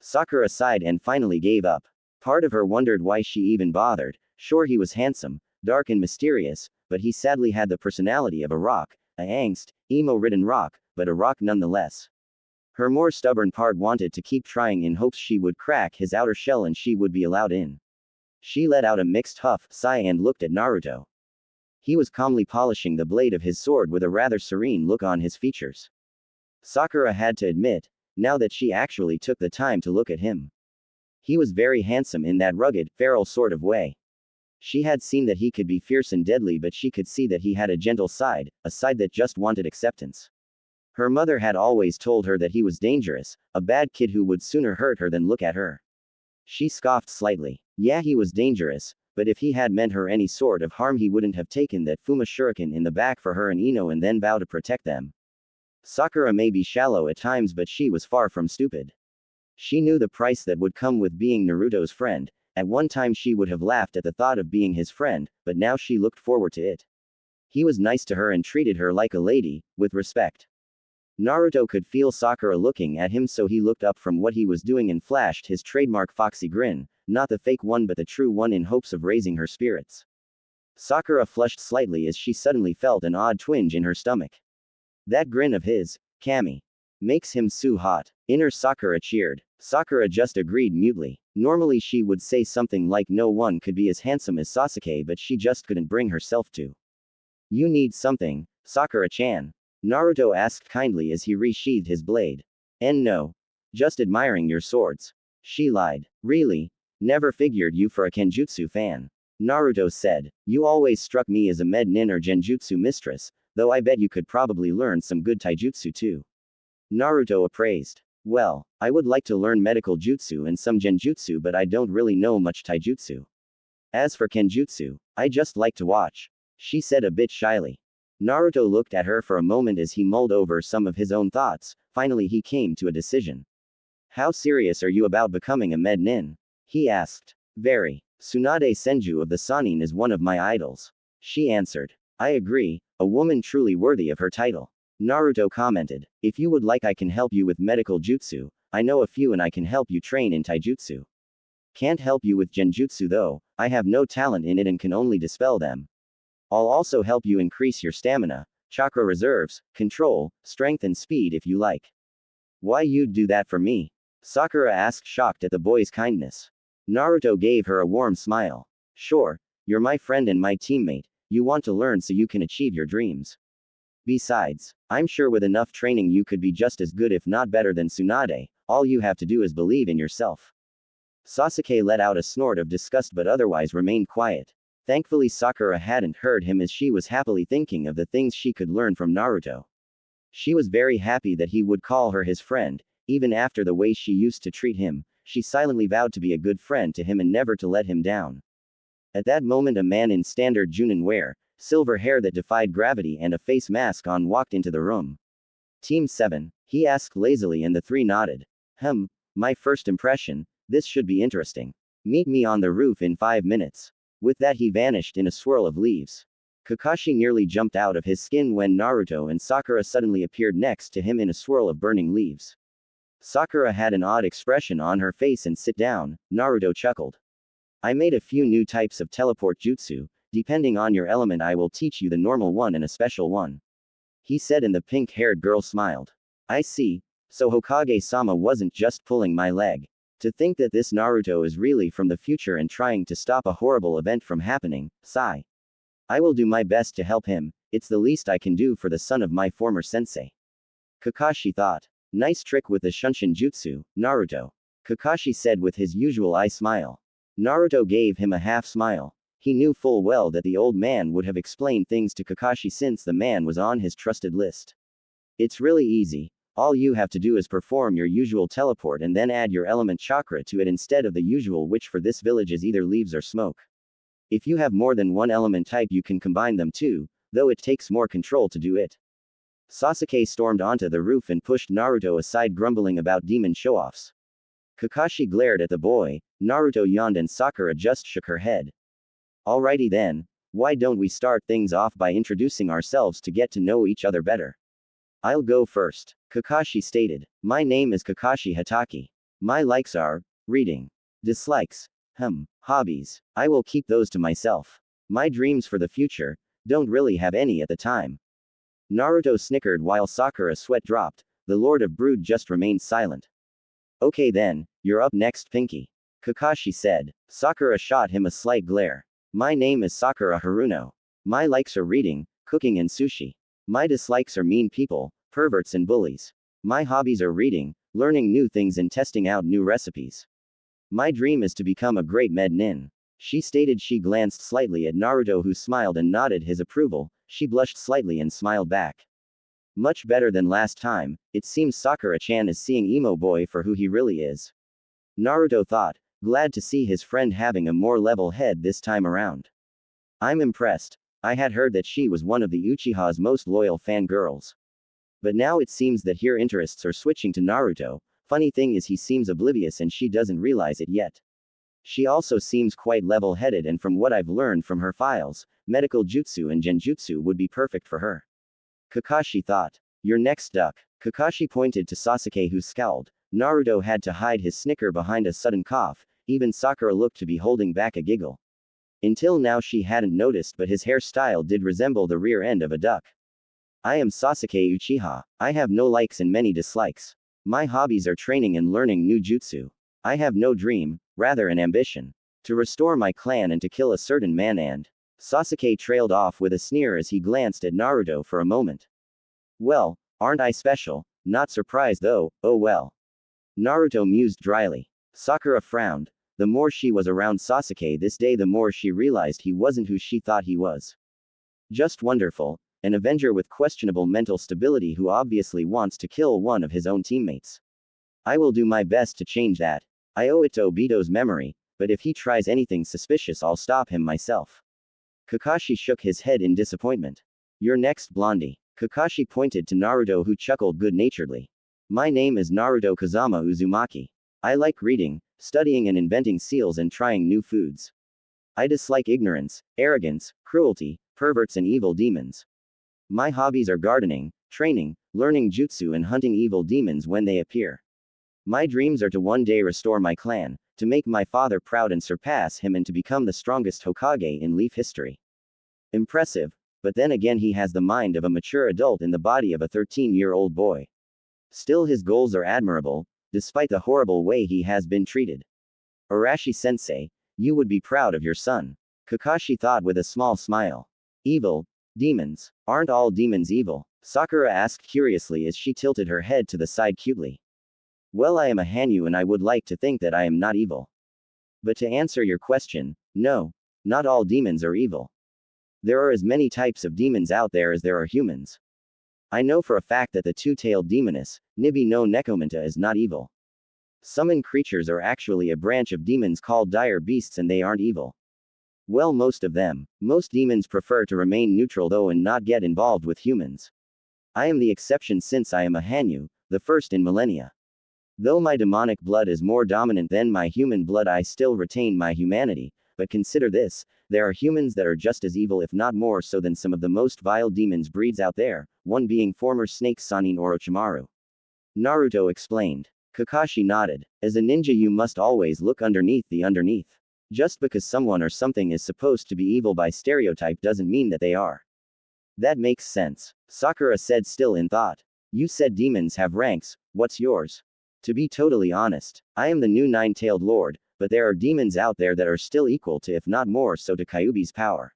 S1: Sakura sighed and finally gave up. Part of her wondered why she even bothered. Sure, he was handsome, dark and mysterious, but he sadly had the personality of a rock, a angst, emo-ridden rock, but a rock nonetheless. Her more stubborn part wanted to keep trying in hopes she would crack his outer shell and she would be allowed in. She let out a mixed huff, sigh and looked at Naruto. He was calmly polishing the blade of his sword with a rather serene look on his features. Sakura had to admit, now that she actually took the time to look at him. He was very handsome in that rugged, feral sort of way. She had seen that he could be fierce and deadly, but she could see that he had a gentle side, a side that just wanted acceptance. Her mother had always told her that he was dangerous, a bad kid who would sooner hurt her than look at her. She scoffed slightly. Yeah, he was dangerous, but if he had meant her any sort of harm he wouldn't have taken that Fuma shuriken in the back for her and Ino and then vow to protect them. Sakura may be shallow at times, but she was far from stupid. She knew the price that would come with being Naruto's friend. At one time she would have laughed at the thought of being his friend, but now she looked forward to it. He was nice to her and treated her like a lady, with respect. Naruto could feel Sakura looking at him, so he looked up from what he was doing and flashed his trademark foxy grin, not the fake one but the true one, in hopes of raising her spirits. Sakura flushed slightly as she suddenly felt an odd twinge in her stomach. That grin of his, Kami, makes him so hot. Inner Sakura cheered. Sakura just agreed mutely. Normally she would say something like no one could be as handsome as Sasuke, but she just couldn't bring herself to. You need something, Sakura-chan? Naruto asked kindly as he resheathed his blade. No. Just admiring your swords. She lied. Really? Never figured you for a Kenjutsu fan. Naruto said. You always struck me as a med nin or genjutsu mistress, though I bet you could probably learn some good taijutsu too. Naruto appraised. Well, I would like to learn medical jutsu and some genjutsu, but I don't really know much taijutsu. As for kenjutsu, I just like to watch, she said a bit shyly. Naruto looked at her for a moment as he mulled over some of his own thoughts. Finally he came to a decision. How serious are you about becoming a med nin? He asked. Very. Tsunade Senju of the Sannin is one of my idols. She answered. I agree, a woman truly worthy of her title. Naruto commented. If you would like, I can help you with medical jutsu. I know a few and I can help you train in taijutsu. Can't help you with genjutsu though, I have no talent in it and can only dispel them. I'll also help you increase your stamina, chakra reserves, control, strength and speed if you like. Why you'd do that for me? Sakura asked, shocked at the boy's kindness. Naruto gave her a warm smile. Sure, you're my friend and my teammate, you want to learn so you can achieve your dreams. Besides, I'm sure with enough training you could be just as good if not better than Tsunade, all you have to do is believe in yourself. Sasuke let out a snort of disgust but otherwise remained quiet. Thankfully Sakura hadn't heard him as she was happily thinking of the things she could learn from Naruto. She was very happy that he would call her his friend, even after the way she used to treat him. She silently vowed to be a good friend to him and never to let him down. At that moment a man in standard Junin wear, silver hair that defied gravity and a face mask on walked into the room. Team 7, he asked lazily and the three nodded. My first impression, this should be interesting. Meet me on the roof in 5 minutes. With that he vanished in a swirl of leaves. Kakashi nearly jumped out of his skin when Naruto and Sakura suddenly appeared next to him in a swirl of burning leaves. Sakura had an odd expression on her face and sit down. Naruto chuckled. I made a few new types of teleport jutsu. Depending on your element I will teach you the normal one and a special one. He said and the pink-haired girl smiled. I see, so Hokage-sama wasn't just pulling my leg. To think that this Naruto is really from the future and trying to stop a horrible event from happening, sigh. I will do my best to help him, it's the least I can do for the son of my former sensei. Kakashi thought. Nice trick with the Shunshin Jutsu, Naruto. Kakashi said with his usual eye smile. Naruto gave him a half smile. He knew full well that the old man would have explained things to Kakashi since the man was on his trusted list. It's really easy, all you have to do is perform your usual teleport and then add your element chakra to it instead of the usual, which for this village is either leaves or smoke. If you have more than one element type you can combine them too, though it takes more control to do it. Sasuke stormed onto the roof and pushed Naruto aside, grumbling about demon show-offs. Kakashi glared at the boy, Naruto yawned and Sakura just shook her head. Alrighty then, why don't we start things off by introducing ourselves to get to know each other better? I'll go first, Kakashi stated. My name is Kakashi Hatake. My likes are, reading. Dislikes. Hobbies. I will keep those to myself. My dreams for the future, don't really have any at the time. Naruto snickered while Sakura's sweat dropped. The Lord of Brood just remained silent. Okay then, you're up next, Pinky. Kakashi said. Sakura shot him a slight glare. My name is Sakura Haruno. My likes are reading, cooking and sushi. My dislikes are mean people, perverts and bullies. My hobbies are reading, learning new things and testing out new recipes. My dream is to become a great med nin. She stated. She glanced slightly at Naruto who smiled and nodded his approval. She blushed slightly and smiled back. Much better than last time, it seems Sakura-chan is seeing emo boy for who he really is. Naruto thought, glad to see his friend having a more level head this time around. I'm impressed. I had heard that she was one of the Uchiha's most loyal fangirls. But now it seems that her interests are switching to Naruto. Funny thing is he seems oblivious and she doesn't realize it yet. She also seems quite level-headed, and from what I've learned from her files, medical jutsu and genjutsu would be perfect for her. Kakashi thought. You're next, duck. Kakashi pointed to Sasuke, who scowled. Naruto had to hide his snicker behind a sudden cough. Even Sakura looked to be holding back a giggle. Until now she hadn't noticed, but his hairstyle did resemble the rear end of a duck. I am Sasuke Uchiha. I have no likes and many dislikes. My hobbies are training and learning new jutsu. I have no dream, rather an ambition. To restore my clan and to kill a certain man and. Sasuke trailed off with a sneer as he glanced at Naruto for a moment. Well, aren't I special? Not surprised though, oh well. Naruto mused dryly. Sakura frowned. The more she was around Sasuke this day, the more she realized he wasn't who she thought he was. Just wonderful, an avenger with questionable mental stability who obviously wants to kill one of his own teammates. I will do my best to change that. I owe it to Obito's memory, but if he tries anything suspicious, I'll stop him myself. Kakashi shook his head in disappointment. You're next, Blondie. Kakashi pointed to Naruto, who chuckled good-naturedly. My name is Naruto Uzumaki. I like reading, studying and inventing seals and trying new foods. I dislike ignorance, arrogance, cruelty, perverts and evil demons. My hobbies are gardening, training, learning jutsu and hunting evil demons when they appear. My dreams are to one day restore my clan, to make my father proud and surpass him, and to become the strongest Hokage in Leaf history. Impressive, but then again he has the mind of a mature adult in the body of a 13-year-old boy. Still, his goals are admirable, despite the horrible way he has been treated. Arashi-sensei, you would be proud of your son. Kakashi thought with a small smile. Evil, demons. Aren't all demons evil? Sakura asked curiously as she tilted her head to the side cutely. Well, I am a Hanyu and I would like to think that I am not evil. But to answer your question, no, not all demons are evil. There are as many types of demons out there as there are humans. I know for a fact that the two-tailed demoness, Nibi no Nekomata, is not evil. Summoned creatures are actually a branch of demons called dire beasts, and they aren't evil. Well, most of them. Most demons prefer to remain neutral though and not get involved with humans. I am the exception since I am a Hanyu, the first in millennia. Though my demonic blood is more dominant than my human blood, I still retain my humanity, but consider this, there are humans that are just as evil if not more so than some of the most vile demons breeds out there, one being former snake Sannin Orochimaru. Naruto explained. Kakashi nodded. As a ninja you must always look underneath the underneath. Just because someone or something is supposed to be evil by stereotype doesn't mean that they are. That makes sense. Sakura said, still in thought. You said demons have ranks, what's yours? To be totally honest, I am the new nine-tailed lord, but there are demons out there that are still equal to if not more so to Kyuubi's power.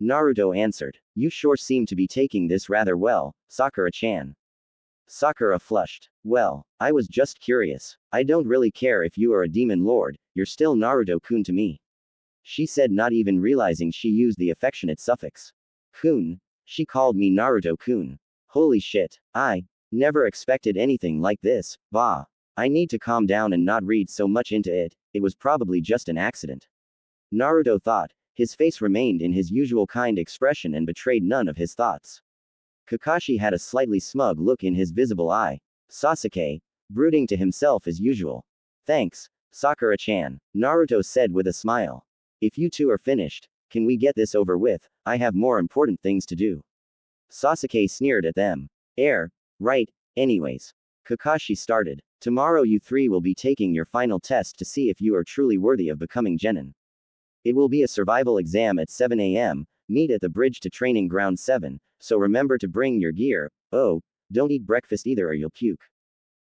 S1: Naruto answered. You sure seem to be taking this rather well, Sakura-chan. Sakura flushed. Well, I was just curious. I don't really care if you are a demon lord, you're still Naruto-kun to me. She said, not even realizing she used the affectionate suffix. Kun. She called me Naruto-kun. Holy shit. I never expected anything like this, bah. I need to calm down and not read so much into it, it was probably just an accident. Naruto thought. His face remained in his usual kind expression and betrayed none of his thoughts. Kakashi had a slightly smug look in his visible eye. Sasuke, brooding to himself as usual. Thanks, Sakura-chan, Naruto said with a smile. If you two are finished, can we get this over with? I have more important things to do. Sasuke sneered at them. Right, anyways. Kakashi started. Tomorrow you three will be taking your final test to see if you are truly worthy of becoming genin. It will be a survival exam at 7 a.m., meet at the bridge to training ground 7, so remember to bring your gear. Oh, don't eat breakfast either or you'll puke.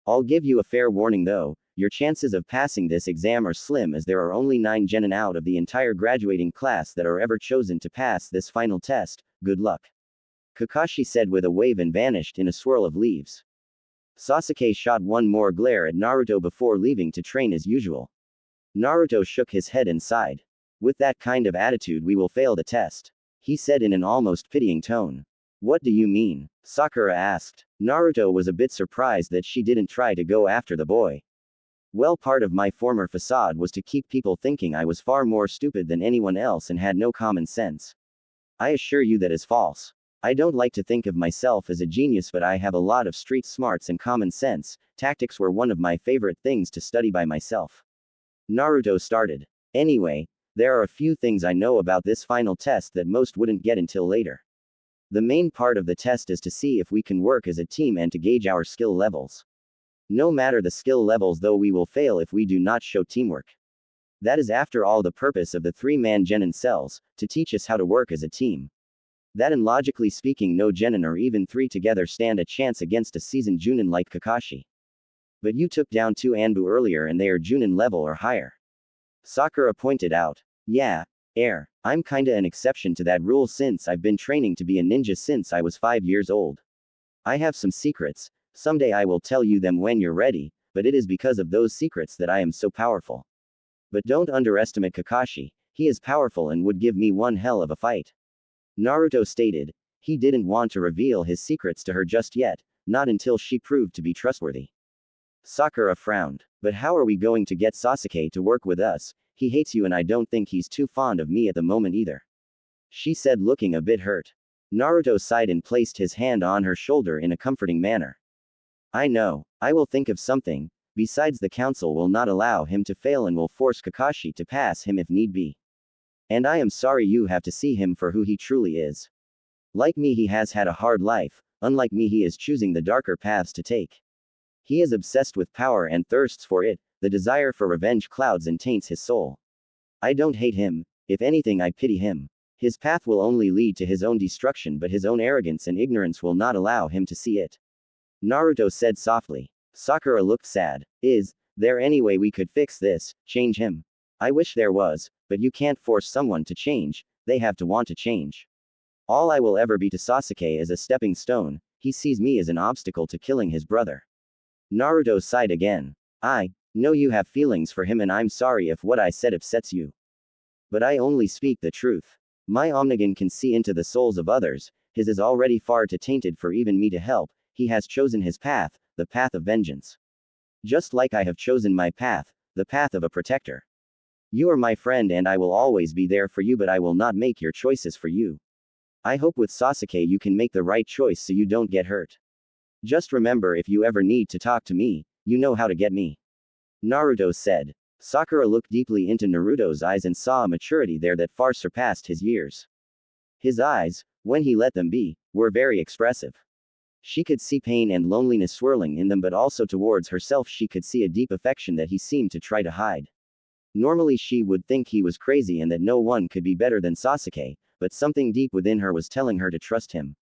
S1: I'll give you a fair warning though, your chances of passing this exam are slim as there are only 9 genin out of the entire graduating class that are ever chosen to pass this final test. Good luck. Kakashi said with a wave and vanished in a swirl of leaves. Sasuke shot one more glare at Naruto before leaving to train as usual. Naruto shook his head and sighed. With that kind of attitude we will fail the test, he said in an almost pitying tone. What do you mean? Sakura asked. Naruto was a bit surprised that she didn't try to go after the boy. Well, part of my former facade was to keep people thinking I was far more stupid than anyone else and had no common sense. I assure you that is false. I don't like to think of myself as a genius, but I have a lot of street smarts and common sense. Tactics were one of my favorite things to study by myself. Naruto started. Anyway, there are a few things I know about this final test that most wouldn't get until later. The main part of the test is to see if we can work as a team and to gauge our skill levels. No matter the skill levels, though, we will fail if we do not show teamwork. That is after all the purpose of the 3-man genin cells, to teach us how to work as a team. That, and logically speaking, no genin or even 3 together stand a chance against a seasoned junin like Kakashi. But you took down 2 Anbu earlier and they are junin level or higher. Sakura pointed out. Yeah, I'm kinda an exception to that rule since I've been training to be a ninja since I was 5 years old. I have some secrets, someday I will tell you them when you're ready, but it is because of those secrets that I am so powerful. But don't underestimate Kakashi, he is powerful and would give me one hell of a fight. Naruto stated. He didn't want to reveal his secrets to her just yet, not until she proved to be trustworthy. Sakura frowned. But how are we going to get Sasuke to work with us? He hates you and I don't think he's too fond of me at the moment either. She said, looking a bit hurt. Naruto sighed and placed his hand on her shoulder in a comforting manner. I know, I will think of something, besides the council will not allow him to fail and will force Kakashi to pass him if need be. And I am sorry you have to see him for who he truly is. Like me, he has had a hard life, unlike me he is choosing the darker paths to take. He is obsessed with power and thirsts for it, the desire for revenge clouds and taints his soul. I don't hate him, if anything I pity him. His path will only lead to his own destruction, but his own arrogance and ignorance will not allow him to see it. Naruto said softly. Sakura looked sad. Is there any way we could fix this, change him? I wish there was, but you can't force someone to change, they have to want to change. All I will ever be to Sasuke is a stepping stone, he sees me as an obstacle to killing his brother. Naruto sighed again. I know you have feelings for him and I'm sorry if what I said upsets you. But I only speak the truth. My Omnigan can see into the souls of others, his is already far too tainted for even me to help, he has chosen his path, the path of vengeance. Just like I have chosen my path, the path of a protector. You are my friend and I will always be there for you, but I will not make your choices for you. I hope with Sasuke you can make the right choice so you don't get hurt. Just remember, if you ever need to talk to me, you know how to get me. Naruto said. Sakura looked deeply into Naruto's eyes and saw a maturity there that far surpassed his years. His eyes, when he let them be, were very expressive. She could see pain and loneliness swirling in them, but also towards herself she could see a deep affection that he seemed to try to hide. Normally she would think he was crazy and that no one could be better than Sasuke, but something deep within her was telling her to trust him.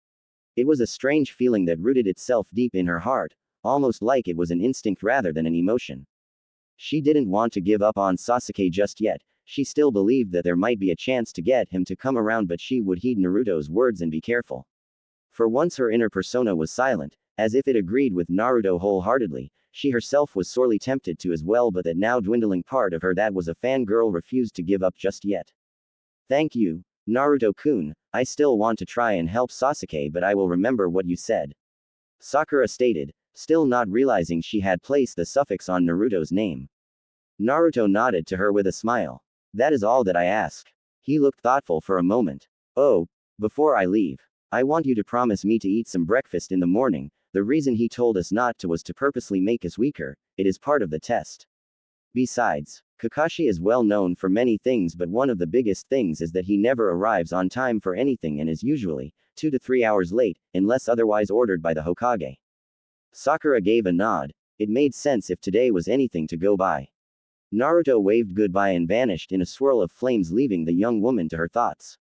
S1: It was a strange feeling that rooted itself deep in her heart, almost like it was an instinct rather than an emotion. She didn't want to give up on Sasuke just yet, she still believed that there might be a chance to get him to come around, but she would heed Naruto's words and be careful. For once her inner persona was silent, as if it agreed with Naruto wholeheartedly. She herself was sorely tempted to as well, but that now dwindling part of her that was a fangirl refused to give up just yet. Thank you, Naruto-kun, I still want to try and help Sasuke, but I will remember what you said. Sakura stated, still not realizing she had placed the suffix on Naruto's name. Naruto nodded to her with a smile. That is all that I ask. He looked thoughtful for a moment. Oh, before I leave, I want you to promise me to eat some breakfast in the morning. The reason he told us not to was to purposely make us weaker, it is part of the test. Besides, Kakashi is well known for many things, but one of the biggest things is that he never arrives on time for anything and is usually 2 to 3 hours late, unless otherwise ordered by the Hokage. Sakura gave a nod. It made sense if today was anything to go by. Naruto waved goodbye and vanished in a swirl of flames, leaving the young woman to her thoughts.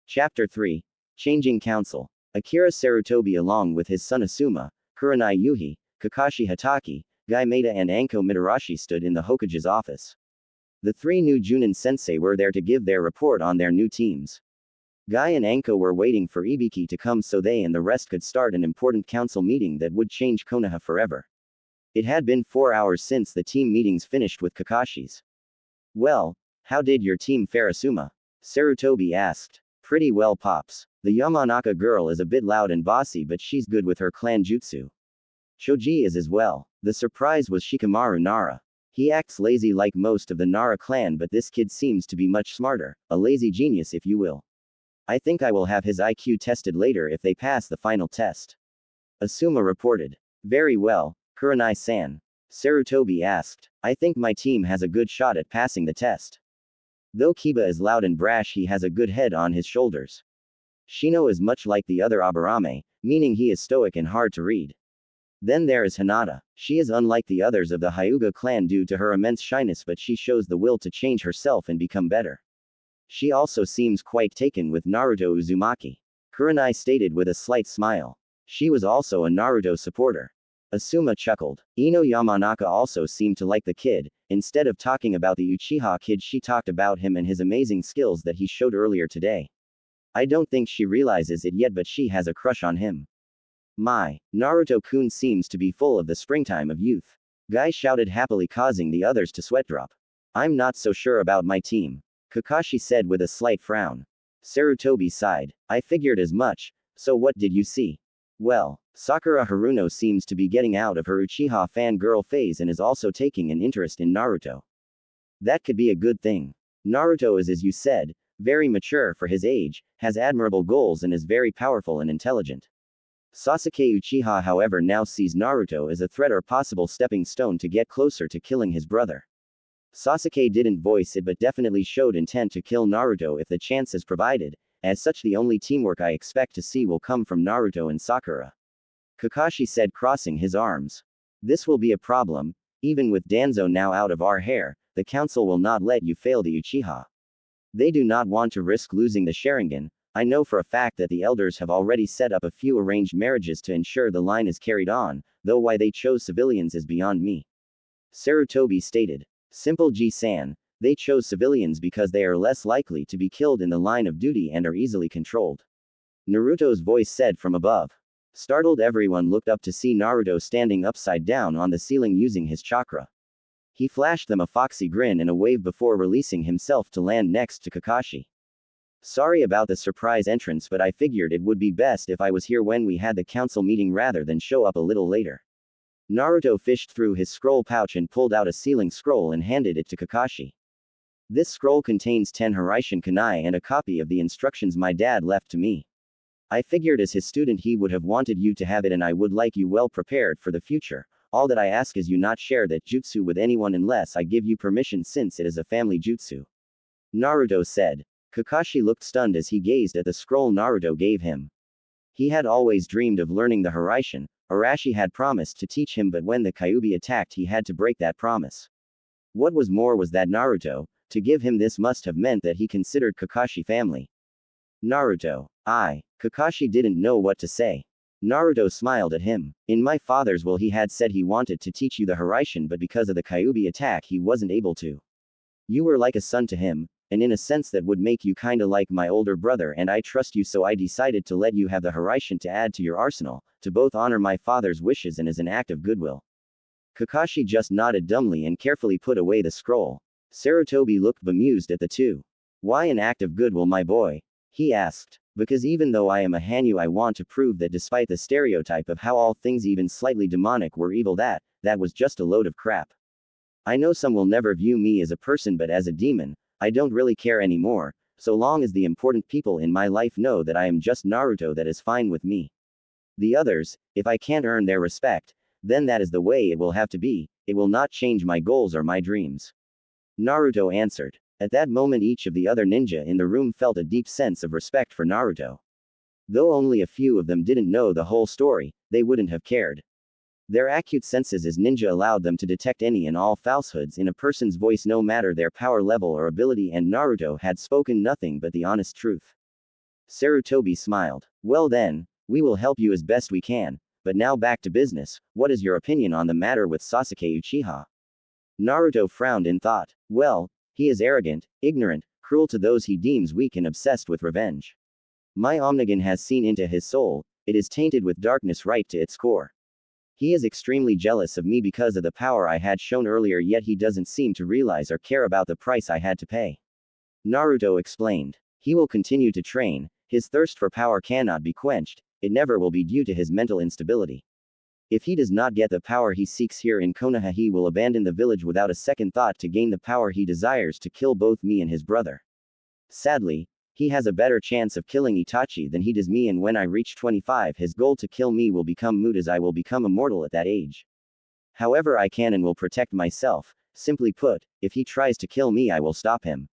S1: Chapter 3. Changing Council. Akira Sarutobi along with his son Asuma, Kurenai Yuhi, Kakashi Hatake, Guy Maeda and Anko Mitarashi stood in the Hokage's office. The 3 new Junin sensei were there to give their report on their new teams. Guy and Anko were waiting for Ibiki to come so they and the rest could start an important council meeting that would change Konoha forever. It had been 4 hours since the team meetings finished with Kakashi's. Well, how did your team fare, Asuma? Sarutobi asked. Pretty well, Pops. The Yamanaka girl is a bit loud and bossy, but she's good with her clan jutsu. Choji is as well. The surprise was Shikamaru Nara. He acts lazy like most of the Nara clan, but this kid seems to be much smarter, a lazy genius if you will. I think I will have his IQ tested later if they pass the final test. Asuma reported. Very well, Kurenai-san. Sarutobi asked. I think my team has a good shot at passing the test. Though Kiba is loud and brash, he has a good head on his shoulders. Shino is much like the other Aburame, meaning he is stoic and hard to read. Then there is Hinata. She is unlike the others of the Hyuga clan due to her immense shyness, but she shows the will to change herself and become better. She also seems quite taken with Naruto Uzumaki. Kurenai stated with a slight smile. She was also a Naruto supporter. Asuma chuckled. Ino Yamanaka also seemed to like the kid. Instead of talking about the Uchiha kid, she talked about him and his amazing skills that he showed earlier today. I don't think she realizes it yet, but she has a crush on him. My, Naruto-kun seems to be full of the springtime of youth. Guy shouted happily, causing the others to sweat drop. I'm not so sure about my team, Kakashi said with a slight frown. Sarutobi sighed. I figured as much, so what did you see? Well, Sakura Haruno seems to be getting out of her Uchiha fangirl phase and is also taking an interest in Naruto. That could be a good thing. Naruto is, as you said, very mature for his age, has admirable goals and is very powerful and intelligent. Sasuke Uchiha, however, now sees Naruto as a threat or possible stepping stone to get closer to killing his brother. Sasuke didn't voice it but definitely showed intent to kill Naruto if the chance is provided. As such, the only teamwork I expect to see will come from Naruto and Sakura. Kakashi said, crossing his arms. This will be a problem. Even with Danzo now out of our hair, the council will not let you fail the Uchiha. They do not want to risk losing the Sharingan. I know for a fact that the elders have already set up a few arranged marriages to ensure the line is carried on, though why they chose civilians is beyond me. Sarutobi stated. Simple G-san, they chose civilians because they are less likely to be killed in the line of duty and are easily controlled. Naruto's voice said from above. Startled, everyone looked up to see Naruto standing upside down on the ceiling using his chakra. He flashed them a foxy grin and a wave before releasing himself to land next to Kakashi. Sorry about the surprise entrance, but I figured it would be best if I was here when we had the council meeting rather than show up a little later. Naruto fished through his scroll pouch and pulled out a sealing scroll and handed it to Kakashi. This scroll contains 10 Hiraishin kunai and a copy of the instructions my dad left to me. I figured as his student he would have wanted you to have it, and I would like you well prepared for the future. All that I ask is you not share that jutsu with anyone unless I give you permission, since it is a family jutsu. Naruto said. Kakashi looked stunned as he gazed at the scroll Naruto gave him. He had always dreamed of learning the Hiraishin. Arashi had promised to teach him, but when the Kyuubi attacked he had to break that promise. What was more was that Naruto, to give him this must have meant that he considered Kakashi family. Naruto. Kakashi didn't know what to say. Naruto smiled at him. In my father's will he had said he wanted to teach you the Hiraishin, but because of the Kyuubi attack he wasn't able to. You were like a son to him, and in a sense that would make you kinda like my older brother, and I trust you, so I decided to let you have the Hiraishin to add to your arsenal, to both honor my father's wishes and as an act of goodwill. Kakashi just nodded dumbly and carefully put away the scroll. Sarutobi looked bemused at the two. Why an act of goodwill, my boy? He asked. Because even though I am a Hanyu, I want to prove that despite the stereotype of how all things even slightly demonic were evil, that was just a load of crap. I know some will never view me as a person but as a demon. I don't really care anymore, so long as the important people in my life know that I am just Naruto, that is fine with me. The others, if I can't earn their respect, then that is the way it will have to be, it will not change my goals or my dreams. Naruto answered. At that moment each of the other ninja in the room felt a deep sense of respect for Naruto. Though only a few of them didn't know the whole story, they wouldn't have cared. Their acute senses as ninja allowed them to detect any and all falsehoods in a person's voice, no matter their power level or ability, and Naruto had spoken nothing but the honest truth. Sarutobi smiled. Well then, we will help you as best we can, but now back to business. What is your opinion on the matter with Sasuke Uchiha? Naruto frowned in thought. Well, he is arrogant, ignorant, cruel to those he deems weak, and obsessed with revenge. My Omnigan has seen into his soul, it is tainted with darkness right to its core. He is extremely jealous of me because of the power I had shown earlier, yet he doesn't seem to realize or care about the price I had to pay. Naruto explained. He will continue to train, his thirst for power cannot be quenched, it never will be due to his mental instability. If he does not get the power he seeks here in Konoha, he will abandon the village without a second thought to gain the power he desires to kill both me and his brother. Sadly, he has a better chance of killing Itachi than he does me, and when I reach 25 his goal to kill me will become moot, as I will become immortal at that age. However, I can and will protect myself. Simply put, if he tries to kill me I will stop him.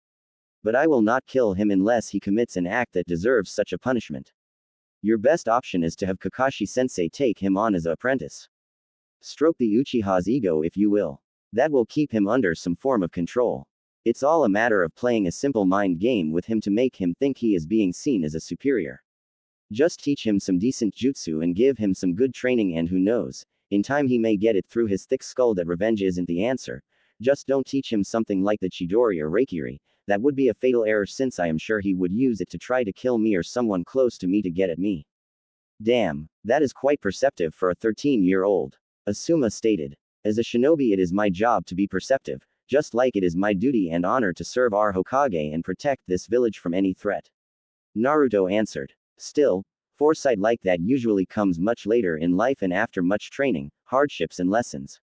S1: But I will not kill him unless he commits an act that deserves such a punishment. Your best option is to have Kakashi-sensei take him on as an apprentice. Stroke the Uchiha's ego if you will. That will keep him under some form of control. It's all a matter of playing a simple mind game with him to make him think he is being seen as a superior. Just teach him some decent jutsu and give him some good training, and who knows, in time he may get it through his thick skull that revenge isn't the answer. Just don't teach him something like the Chidori or Reikiri. That would be a fatal error, since I am sure he would use it to try to kill me or someone close to me to get at me. Damn, that is quite perceptive for a 13-year-old. Asuma stated. As a shinobi, it is my job to be perceptive, just like it is my duty and honor to serve our Hokage and protect this village from any threat. Naruto answered. Still, foresight like that usually comes much later in life and after much training, hardships and lessons.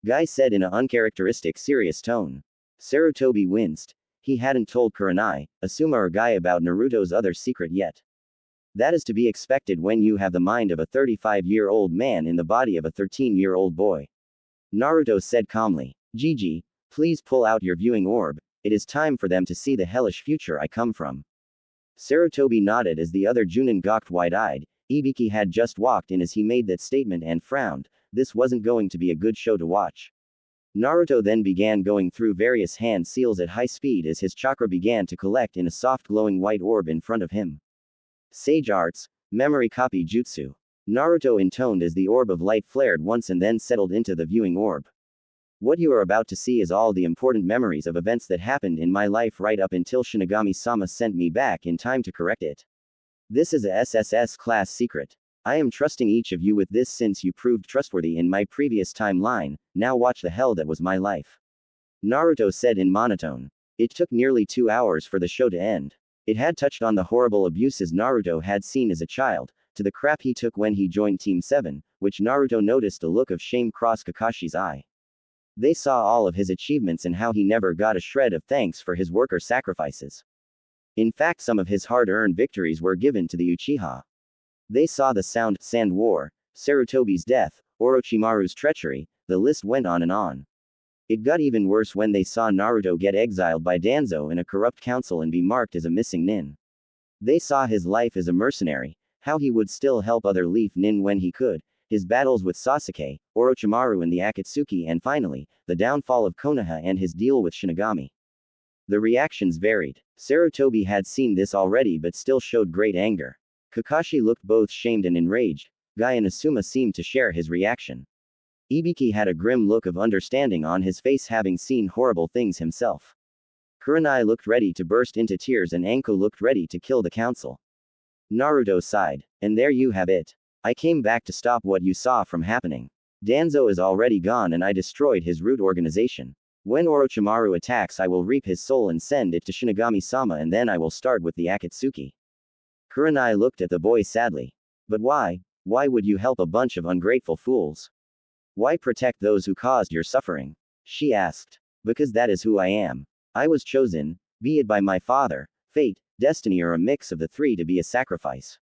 S1: Guy said in an uncharacteristic serious tone. Sarutobi winced. He hadn't told Kurenai, Asuma or Guy about Naruto's other secret yet. That is to be expected when you have the mind of a 35-year-old man in the body of a 13-year-old boy. Naruto said calmly. Gigi, please pull out your viewing orb. It is time for them to see the hellish future I come from. Sarutobi nodded as the other Junin gawked wide-eyed. Ibiki had just walked in as he made that statement and frowned. This wasn't going to be a good show to watch. Naruto then began going through various hand seals at high speed as his chakra began to collect in a soft glowing white orb in front of him. Sage Arts, Memory Copy Jutsu. Naruto intoned as the orb of light flared once and then settled into the viewing orb. What you are about to see is all the important memories of events that happened in my life right up until Shinigami-sama sent me back in time to correct it. This is a SSS class secret. I am trusting each of you with this since you proved trustworthy in my previous timeline. Now watch the hell that was my life. Naruto said in monotone. It took nearly 2 hours for the show to end. It had touched on the horrible abuses Naruto had seen as a child, to the crap he took when he joined Team 7, which Naruto noticed a look of shame cross Kakashi's eye. They saw all of his achievements and how he never got a shred of thanks for his work or sacrifices. In fact, some of his hard-earned victories were given to the Uchiha. They saw the Sand War, Sarutobi's death, Orochimaru's treachery, the list went on and on. It got even worse when they saw Naruto get exiled by Danzo in a corrupt council and be marked as a missing nin. They saw his life as a mercenary, how he would still help other Leaf Nin when he could, his battles with Sasuke, Orochimaru and the Akatsuki, and finally, the downfall of Konoha and his deal with Shinigami. The reactions varied. Sarutobi had seen this already but still showed great anger. Kakashi looked both shamed and enraged. Guy and Asuma seemed to share his reaction. Ibiki had a grim look of understanding on his face, having seen horrible things himself. Kurenai looked ready to burst into tears and Anko looked ready to kill the council. Naruto sighed. And there you have it. I came back to stop what you saw from happening. Danzo is already gone and I destroyed his root organization. When Orochimaru attacks, I will reap his soul and send it to Shinigami-sama, and then I will start with the Akatsuki. Kurenai looked at the boy sadly. But why? Why would you help a bunch of ungrateful fools? Why protect those who caused your suffering? She asked. Because that is who I am. I was chosen, be it by my father, fate, destiny, or a mix of the three, to be a sacrifice.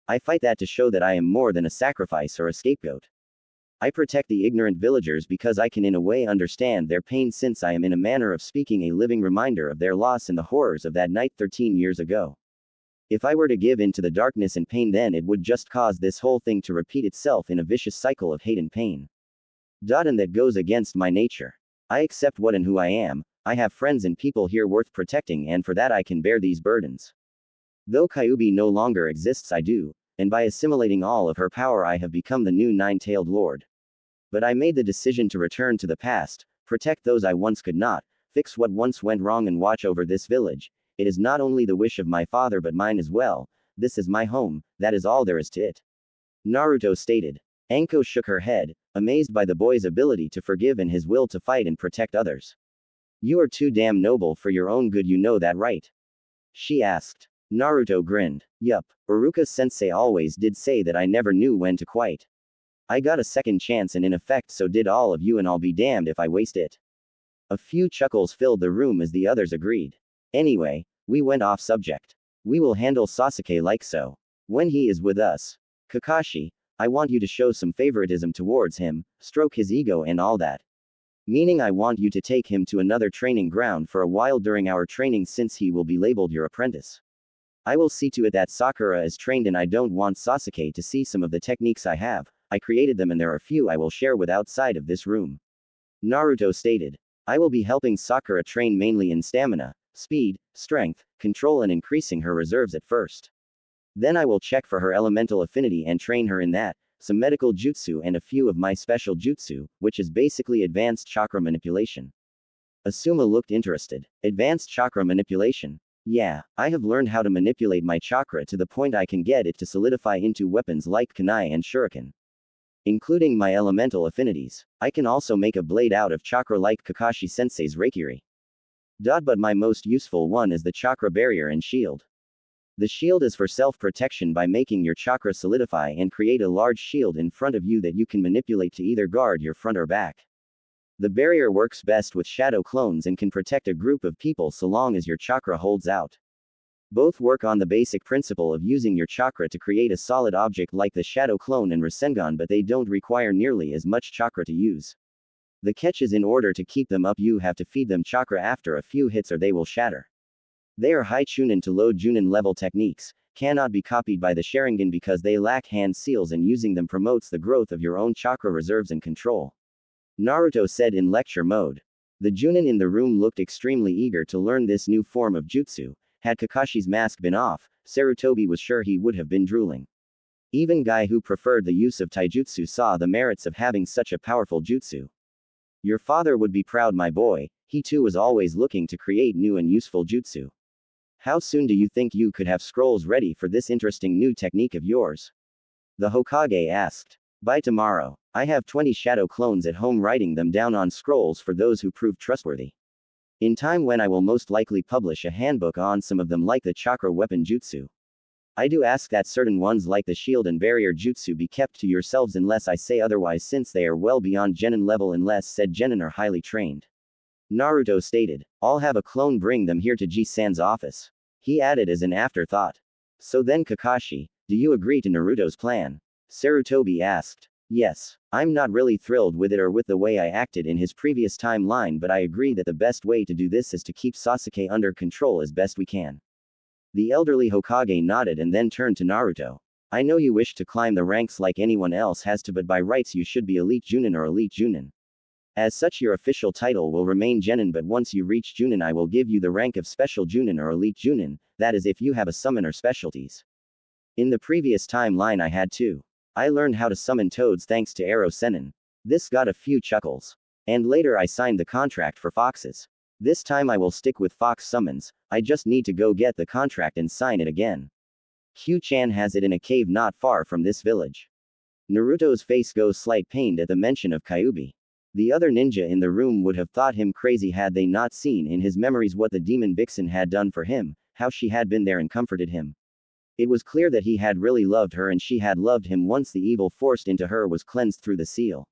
S1: I fight that to show that I am more than a sacrifice or a scapegoat. I protect the ignorant villagers because I can in a way understand their pain, since I am in a manner of speaking a living reminder of their loss and the horrors of that night 13 years ago. If I were to give in to the darkness and pain, then it would just cause this whole thing to repeat itself in a vicious cycle of hate and pain. And that goes against my nature. I accept what and who I am. I have friends and people here worth protecting, and for that I can bear these burdens. Though Kyuubi no longer exists, I do, and by assimilating all of her power I have become the new nine-tailed lord. But I made the decision to return to the past, protect those I once could not, fix what once went wrong, and watch over this village. It is not only the wish of my father but mine as well. This is my home, that is all there is to it. Naruto stated. Anko shook her head, amazed by the boy's ability to forgive and his will to fight and protect others. You are too damn noble for your own good, you know that, right? She asked. Naruto grinned. Yup, Iruka-sensei always did say that I never knew when to quit. I got a second chance, and in effect so did all of you, and I'll be damned if I waste it. A few chuckles filled the room as the others agreed. Anyway, we went off subject. We will handle Sasuke like so. When he is with us. Kakashi, I want you to show some favoritism towards him, stroke his ego and all that. Meaning I want you to take him to another training ground for a while during our training since he will be labeled your apprentice. I will see to it that Sakura is trained and I don't want Sasuke to see some of the techniques I have. I created them and there are few I will share with outside of this room. Naruto stated. I will be helping Sakura train mainly in stamina, speed, strength, control and increasing her reserves at first. Then I will check for her elemental affinity and train her in that, some medical jutsu and a few of my special jutsu, which is basically advanced chakra manipulation. Asuma looked interested. Advanced chakra manipulation? Yeah, I have learned how to manipulate my chakra to the point I can get it to solidify into weapons like kunai and shuriken. Including my elemental affinities. I can also make a blade out of chakra like Kakashi Sensei's Reikiri. But my most useful one is the chakra barrier and shield. The shield is for self-protection by making your chakra solidify and create a large shield in front of you that you can manipulate to either guard your front or back. The barrier works best with shadow clones and can protect a group of people so long as your chakra holds out. Both work on the basic principle of using your chakra to create a solid object like the Shadow Clone and Rasengan, but they don't require nearly as much chakra to use. The catch is in order to keep them up you have to feed them chakra after a few hits or they will shatter. They are high chunin to low junin level techniques, cannot be copied by the Sharingan because they lack hand seals and using them promotes the growth of your own chakra reserves and control. Naruto said in lecture mode. The junin in the room looked extremely eager to learn this new form of jutsu. Had Kakashi's mask been off, Sarutobi was sure he would have been drooling. Even Guy who preferred the use of taijutsu saw the merits of having such a powerful jutsu. Your father would be proud my boy, he too was always looking to create new and useful jutsu. How soon do you think you could have scrolls ready for this interesting new technique of yours? The Hokage asked. By tomorrow. I have 20 shadow clones at home writing them down on scrolls for those who prove trustworthy. In time when I will most likely publish a handbook on some of them like the chakra weapon jutsu. I do ask that certain ones like the shield and barrier jutsu be kept to yourselves unless I say otherwise since they are well beyond genin level unless said genin are highly trained. Naruto stated. I'll have a clone bring them here to Ji-san's office. He added as an afterthought. So then Kakashi, do you agree to Naruto's plan? Sarutobi asked. Yes, I'm not really thrilled with it or with the way I acted in his previous timeline, but I agree that the best way to do this is to keep Sasuke under control as best we can. The elderly Hokage nodded and then turned to Naruto. I know you wish to climb the ranks like anyone else has to, but by rights you should be Elite Junin or Elite Junin. As such your official title will remain Genin, but once you reach Junin I will give you the rank of Special Junin or Elite Junin, that is if you have a summon or specialties. In the previous timeline I had two. I learned how to summon toads thanks to Arrow Sennin. This got a few chuckles. And later I signed the contract for foxes. This time I will stick with fox summons, I just need to go get the contract and sign it again. Q-chan has it in a cave not far from this village. Naruto's face goes slight pained at the mention of Kyuubi. The other ninja in the room would have thought him crazy had they not seen in his memories what the demon vixen had done for him, how she had been there and comforted him. It was clear that he had really loved her and she had loved him once the evil forced into her was cleansed through the seal.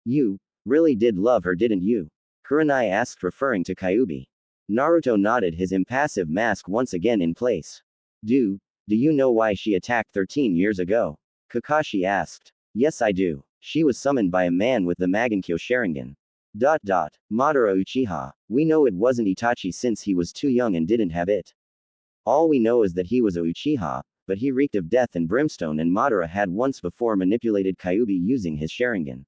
S1: You really did love her, didn't you? Kurenai asked, referring to Kyuubi. Naruto nodded, his impassive mask once again in place. Do you know why she attacked 13 years ago? Kakashi asked. Yes I do. She was summoned by a man with the Magankyo Sharingan. Madara Uchiha. We know it wasn't Itachi since he was too young and didn't have it. All we know is that he was a Uchiha, but he reeked of death and brimstone and Madara had once before manipulated Kyuubi using his Sharingan.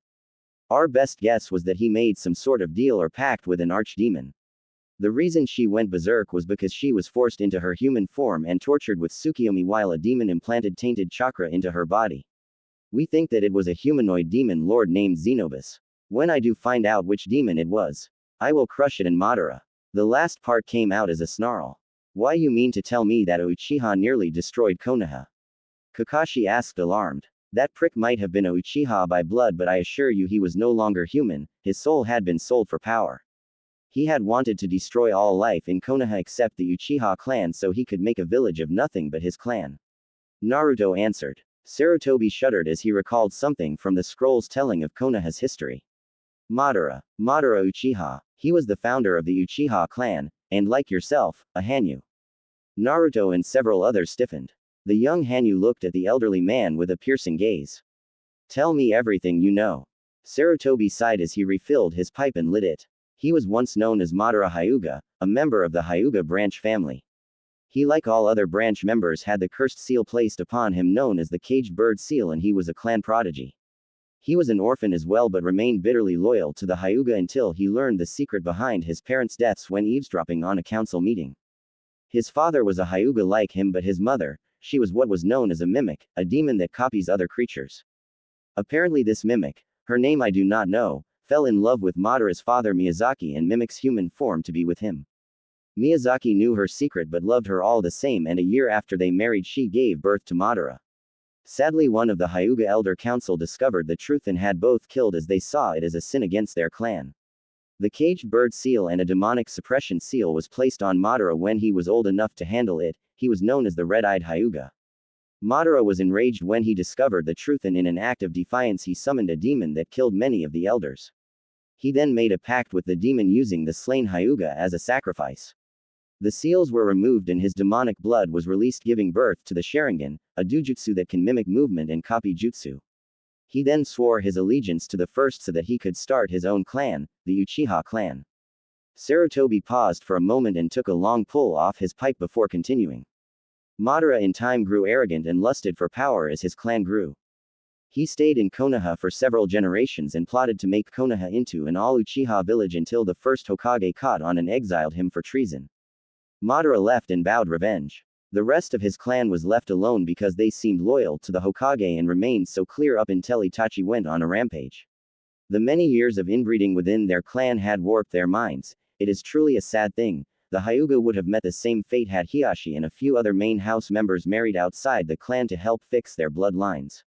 S1: Our best guess was that he made some sort of deal or pact with an archdemon. The reason she went berserk was because she was forced into her human form and tortured with Tsukiyomi while a demon implanted tainted chakra into her body. We think that it was a humanoid demon lord named Xenobus. When I do find out which demon it was, I will crush it in Madara. The last part came out as a snarl. Why you mean to tell me that Uchiha nearly destroyed Konoha? Kakashi asked alarmed. That prick might have been a Uchiha by blood, but I assure you he was no longer human, his soul had been sold for power. He had wanted to destroy all life in Konoha except the Uchiha clan so he could make a village of nothing but his clan. Naruto answered. Sarutobi shuddered as he recalled something from the scrolls telling of Konoha's history. Madara Uchiha. He was the founder of the Uchiha clan, and like yourself, a Hanyu. Naruto and several others stiffened. The young Hanyu looked at the elderly man with a piercing gaze. Tell me everything you know. Sarutobi sighed as he refilled his pipe and lit it. He was once known as Madara Hyuga, a member of the Hyuga branch family. He, like all other branch members, had the cursed seal placed upon him known as the caged bird seal, and he was a clan prodigy. He was an orphan as well, but remained bitterly loyal to the Hyuga until he learned the secret behind his parents' deaths when eavesdropping on a council meeting. His father was a Hyuga like him, but his mother, she was what was known as a mimic, a demon that copies other creatures. Apparently this mimic, her name I do not know, fell in love with Madara's father Miyazaki and mimics human form to be with him. Miyazaki knew her secret but loved her all the same, and a year after they married she gave birth to Madara. Sadly, one of the Hyuga Elder Council discovered the truth and had both killed as they saw it as a sin against their clan. The caged bird seal and a demonic suppression seal was placed on Madara when he was old enough to handle it. He was known as the Red-Eyed Hyuga. Madara was enraged when he discovered the truth, and in an act of defiance he summoned a demon that killed many of the elders. He then made a pact with the demon using the slain Hyuga as a sacrifice. The seals were removed and his demonic blood was released, giving birth to the Sharingan, a dojutsu that can mimic movement and copy jutsu. He then swore his allegiance to the first so that he could start his own clan, the Uchiha clan. Sarutobi paused for a moment and took a long pull off his pipe before continuing. Madara in time grew arrogant and lusted for power as his clan grew. He stayed in Konoha for several generations and plotted to make Konoha into an all-Uchiha village until the first Hokage caught on and exiled him for treason. Madara left and vowed revenge. The rest of his clan was left alone because they seemed loyal to the Hokage and remained so clear up until Itachi went on a rampage. The many years of inbreeding within their clan had warped their minds. It is truly a sad thing. The Hyuga would have met the same fate had Hiashi and a few other main house members married outside the clan to help fix their bloodlines.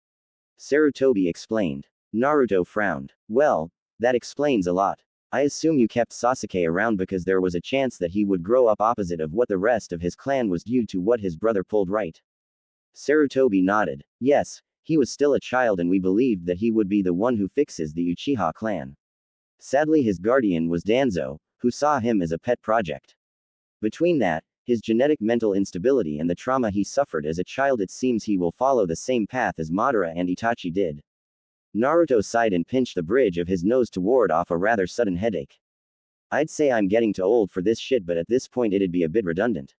S1: Sarutobi explained. Naruto frowned. Well, that explains a lot. I assume you kept Sasuke around because there was a chance that he would grow up opposite of what the rest of his clan was due to what his brother pulled, right? Sarutobi nodded. Yes, he was still a child and we believed that he would be the one who fixes the Uchiha clan. Sadly, his guardian was Danzo, who saw him as a pet project. Between that, his genetic mental instability and the trauma he suffered as a child, it seems he will follow the same path as Madara and Itachi did. Naruto sighed and pinched the bridge of his nose to ward off a rather sudden headache. I'd say I'm getting too old for this shit, but at this point it'd be a bit redundant.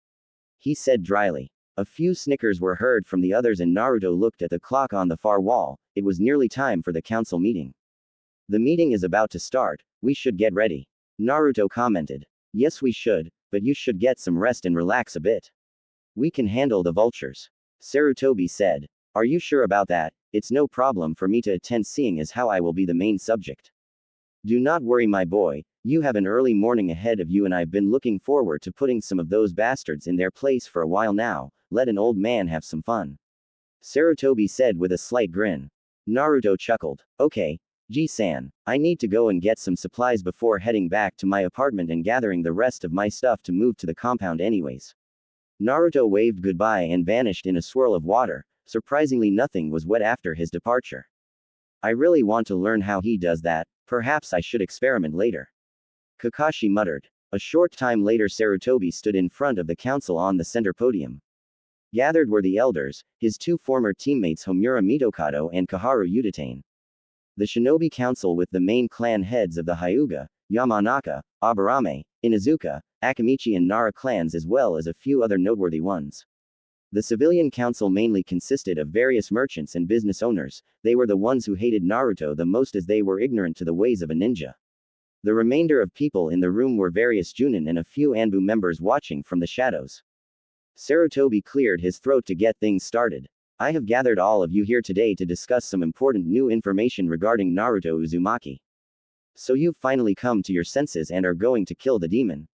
S1: He said dryly. A few snickers were heard from the others and Naruto looked at the clock on the far wall. It was nearly time for the council meeting. The meeting is about to start, we should get ready. Naruto commented. Yes, we should, but you should get some rest and relax a bit. We can handle the vultures. Sarutobi said. Are you sure about that? It's no problem for me to attend, seeing as how I will be the main subject. Do not worry, my boy, you have an early morning ahead of you and I've been looking forward to putting some of those bastards in their place for a while now. Let an old man have some fun. Sarutobi said with a slight grin. Naruto chuckled. Okay, Ji-san, I need to go and get some supplies before heading back to my apartment and gathering the rest of my stuff to move to the compound anyways. Naruto waved goodbye and vanished in a swirl of water. Surprisingly, nothing was wet after his departure. I really want to learn how he does that. Perhaps I should experiment later. Kakashi muttered. A short time later, Sarutobi stood in front of the council on the center podium. Gathered were the elders, his two former teammates Homura Mitokado and Kaharu Udatane. The shinobi council with the main clan heads of the Hyuga, Yamanaka, Aburame, Inuzuka, Akamichi and Nara clans, as well as a few other noteworthy ones. The civilian council mainly consisted of various merchants and business owners. They were the ones who hated Naruto the most as they were ignorant to the ways of a ninja. The remainder of people in the room were various Junin and a few Anbu members watching from the shadows. Sarutobi cleared his throat to get things started. I have gathered all of you here today to discuss some important new information regarding Naruto Uzumaki. So you've finally come to your senses and are going to kill the demon.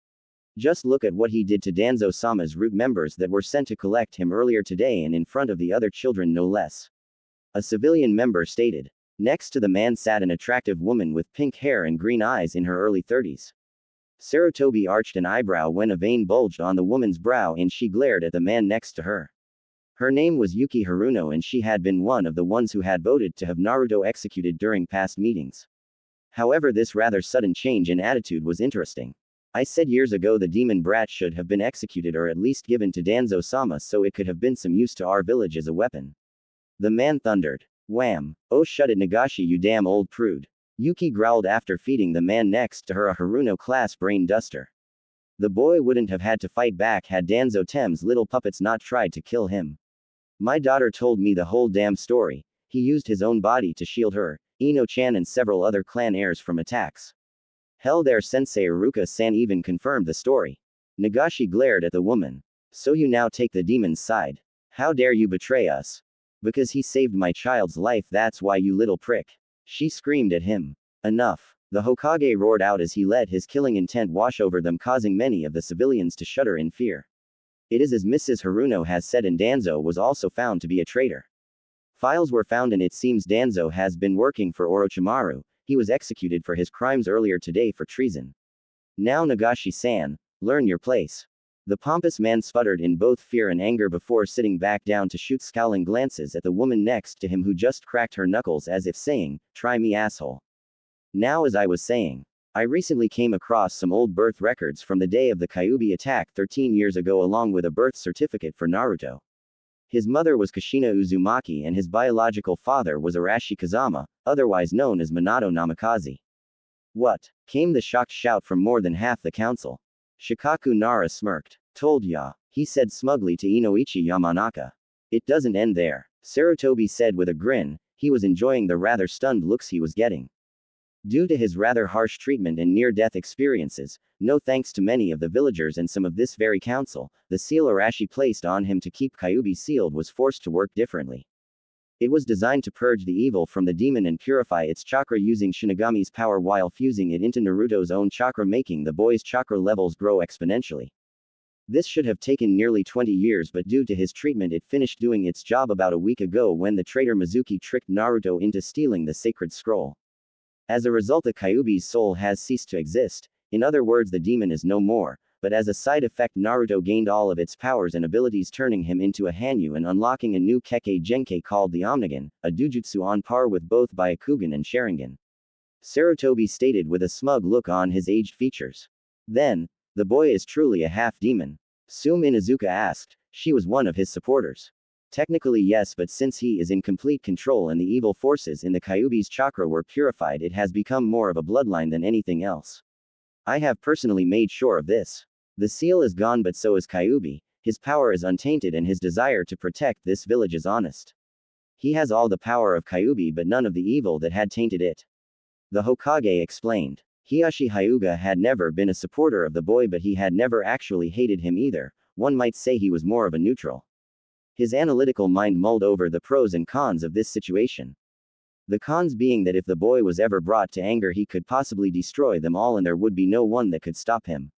S1: Just look at what he did to Danzo-sama's root members that were sent to collect him earlier today, and in front of the other children no less. A civilian member stated. Next to the man sat an attractive woman with pink hair and green eyes in her early 30s. Sarutobi arched an eyebrow when a vein bulged on the woman's brow and she glared at the man next to her. Her name was Yuki Haruno and she had been one of the ones who had voted to have Naruto executed during past meetings. However, this rather sudden change in attitude was interesting. I said years ago the demon brat should have been executed or at least given to Danzo-sama so it could have been some use to our village as a weapon. The man thundered. Wham! Oh, shut it, Nagashi, you damn old prude. Yuki growled after feeding the man next to her a Haruno-class brain duster. The boy wouldn't have had to fight back had Danzo Tem's little puppets not tried to kill him. My daughter told me the whole damn story. He used his own body to shield her, Ino-chan and several other clan heirs from attacks. Hell, their sensei Iruka-san even confirmed the story. Nagashi glared at the woman. So you now take the demon's side. How dare you betray us? Because he saved my child's life, that's why, you little prick. She screamed at him. Enough. The Hokage roared out as he let his killing intent wash over them, causing many of the civilians to shudder in fear. It is as Mrs. Haruno has said, and Danzo was also found to be a traitor. Files were found and it seems Danzo has been working for Orochimaru. He was executed for his crimes earlier today for treason. Now Nagashi-san, learn your place. The pompous man sputtered in both fear and anger before sitting back down to shoot scowling glances at the woman next to him, who just cracked her knuckles as if saying, "Try me, asshole." Now, as I was saying, I recently came across some old birth records from the day of the Kyuubi attack 13 years ago, along with a birth certificate for Naruto. His mother was Kushina Uzumaki and his biological father was Arashi Kazama, otherwise known as Minato Namikaze. What? Came the shocked shout from more than half the council. Shikaku Nara smirked. Told ya, he said smugly to Inoichi Yamanaka. It doesn't end there, Sarutobi said with a grin. He was enjoying the rather stunned looks he was getting. Due to his rather harsh treatment and near-death experiences, no thanks to many of the villagers and some of this very council, the seal Arashi placed on him to keep Kyuubi sealed was forced to work differently. It was designed to purge the evil from the demon and purify its chakra using Shinigami's power while fusing it into Naruto's own chakra, making the boy's chakra levels grow exponentially. This should have taken nearly 20 years, but due to his treatment it finished doing its job about a week ago when the traitor Mizuki tricked Naruto into stealing the sacred scroll. As a result, the Kyuubi's soul has ceased to exist. In other words, the demon is no more, but as a side effect Naruto gained all of its powers and abilities, turning him into a Hanyu and unlocking a new Kekkei Genkai called the Omnigan, a Dujutsu on par with both Byakugan and Sharingan. Sarutobi stated with a smug look on his aged features. Then, the boy is truly a half-demon? Sume Inuzuka asked. She was one of his supporters. Technically yes, but since he is in complete control and the evil forces in the Kyuubi's chakra were purified, it has become more of a bloodline than anything else. I have personally made sure of this. The seal is gone, but so is Kyuubi. His power is untainted and his desire to protect this village is honest. He has all the power of Kyuubi but none of the evil that had tainted it. The Hokage explained. Hiyashi Hyuga had never been a supporter of the boy, but he had never actually hated him either. One might say he was more of a neutral. His analytical mind mulled over the pros and cons of this situation. The cons being that if the boy was ever brought to anger, he could possibly destroy them all and there would be no one that could stop him.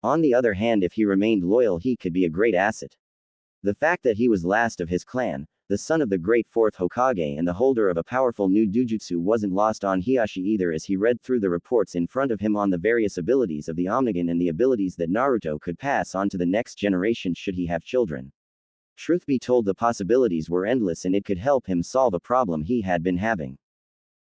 S1: On the other hand, if he remained loyal, he could be a great asset. The fact that he was last of his clan, the son of the great fourth Hokage and the holder of a powerful new Dujutsu, wasn't lost on Hiyashi either, as he read through the reports in front of him on the various abilities of the Omnigan and the abilities that Naruto could pass on to the next generation should he have children. Truth be told, the possibilities were endless and it could help him solve a problem he had been having.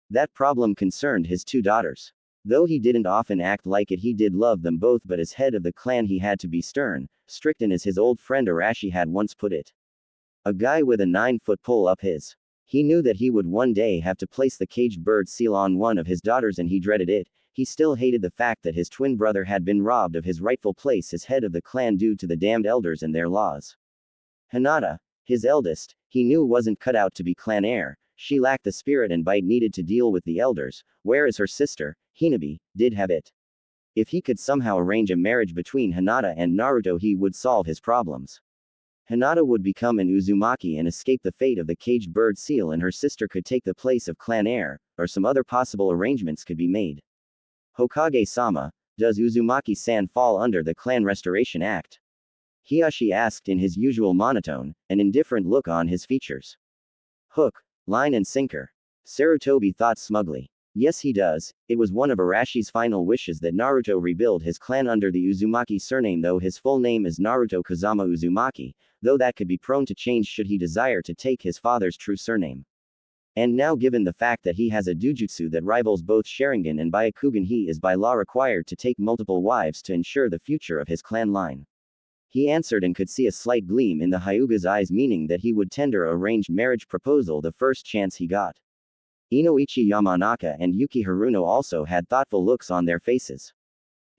S1: That problem concerned his two daughters. Though he didn't often act like it, he did love them both, but as head of the clan he had to be stern, strict, and as his old friend Arashi had once put it, a guy with a 9-foot pole up his. He knew that he would one day have to place the caged bird seal on one of his daughters and he dreaded it. He still hated the fact that his twin brother had been robbed of his rightful place as head of the clan due to the damned elders and their laws. Hinata, his eldest, he knew wasn't cut out to be clan heir. She lacked the spirit and bite needed to deal with the elders, whereas her sister, Hinabi, did have it. If he could somehow arrange a marriage between Hinata and Naruto, he would solve his problems. Hinata would become an Uzumaki and escape the fate of the caged bird seal, and her sister could take the place of clan heir, or some other possible arrangements could be made. Hokage-sama, does Uzumaki-san fall under the Clan Restoration Act? Hiyashi asked in his usual monotone, an indifferent look on his features. Hook, line and sinker. Sarutobi thought smugly. Yes, he does. It was one of Arashi's final wishes that Naruto rebuild his clan under the Uzumaki surname, though his full name is Naruto Kazama Uzumaki, though that could be prone to change should he desire to take his father's true surname. And now, given the fact that he has a Dujutsu that rivals both Sharingan and Byakugan, he is by law required to take multiple wives to ensure the future of his clan line. He answered and could see a slight gleam in the Hyuga's eyes, meaning that he would tender a arranged marriage proposal the first chance he got. Inoichi Yamanaka and Yuki Haruno also had thoughtful looks on their faces.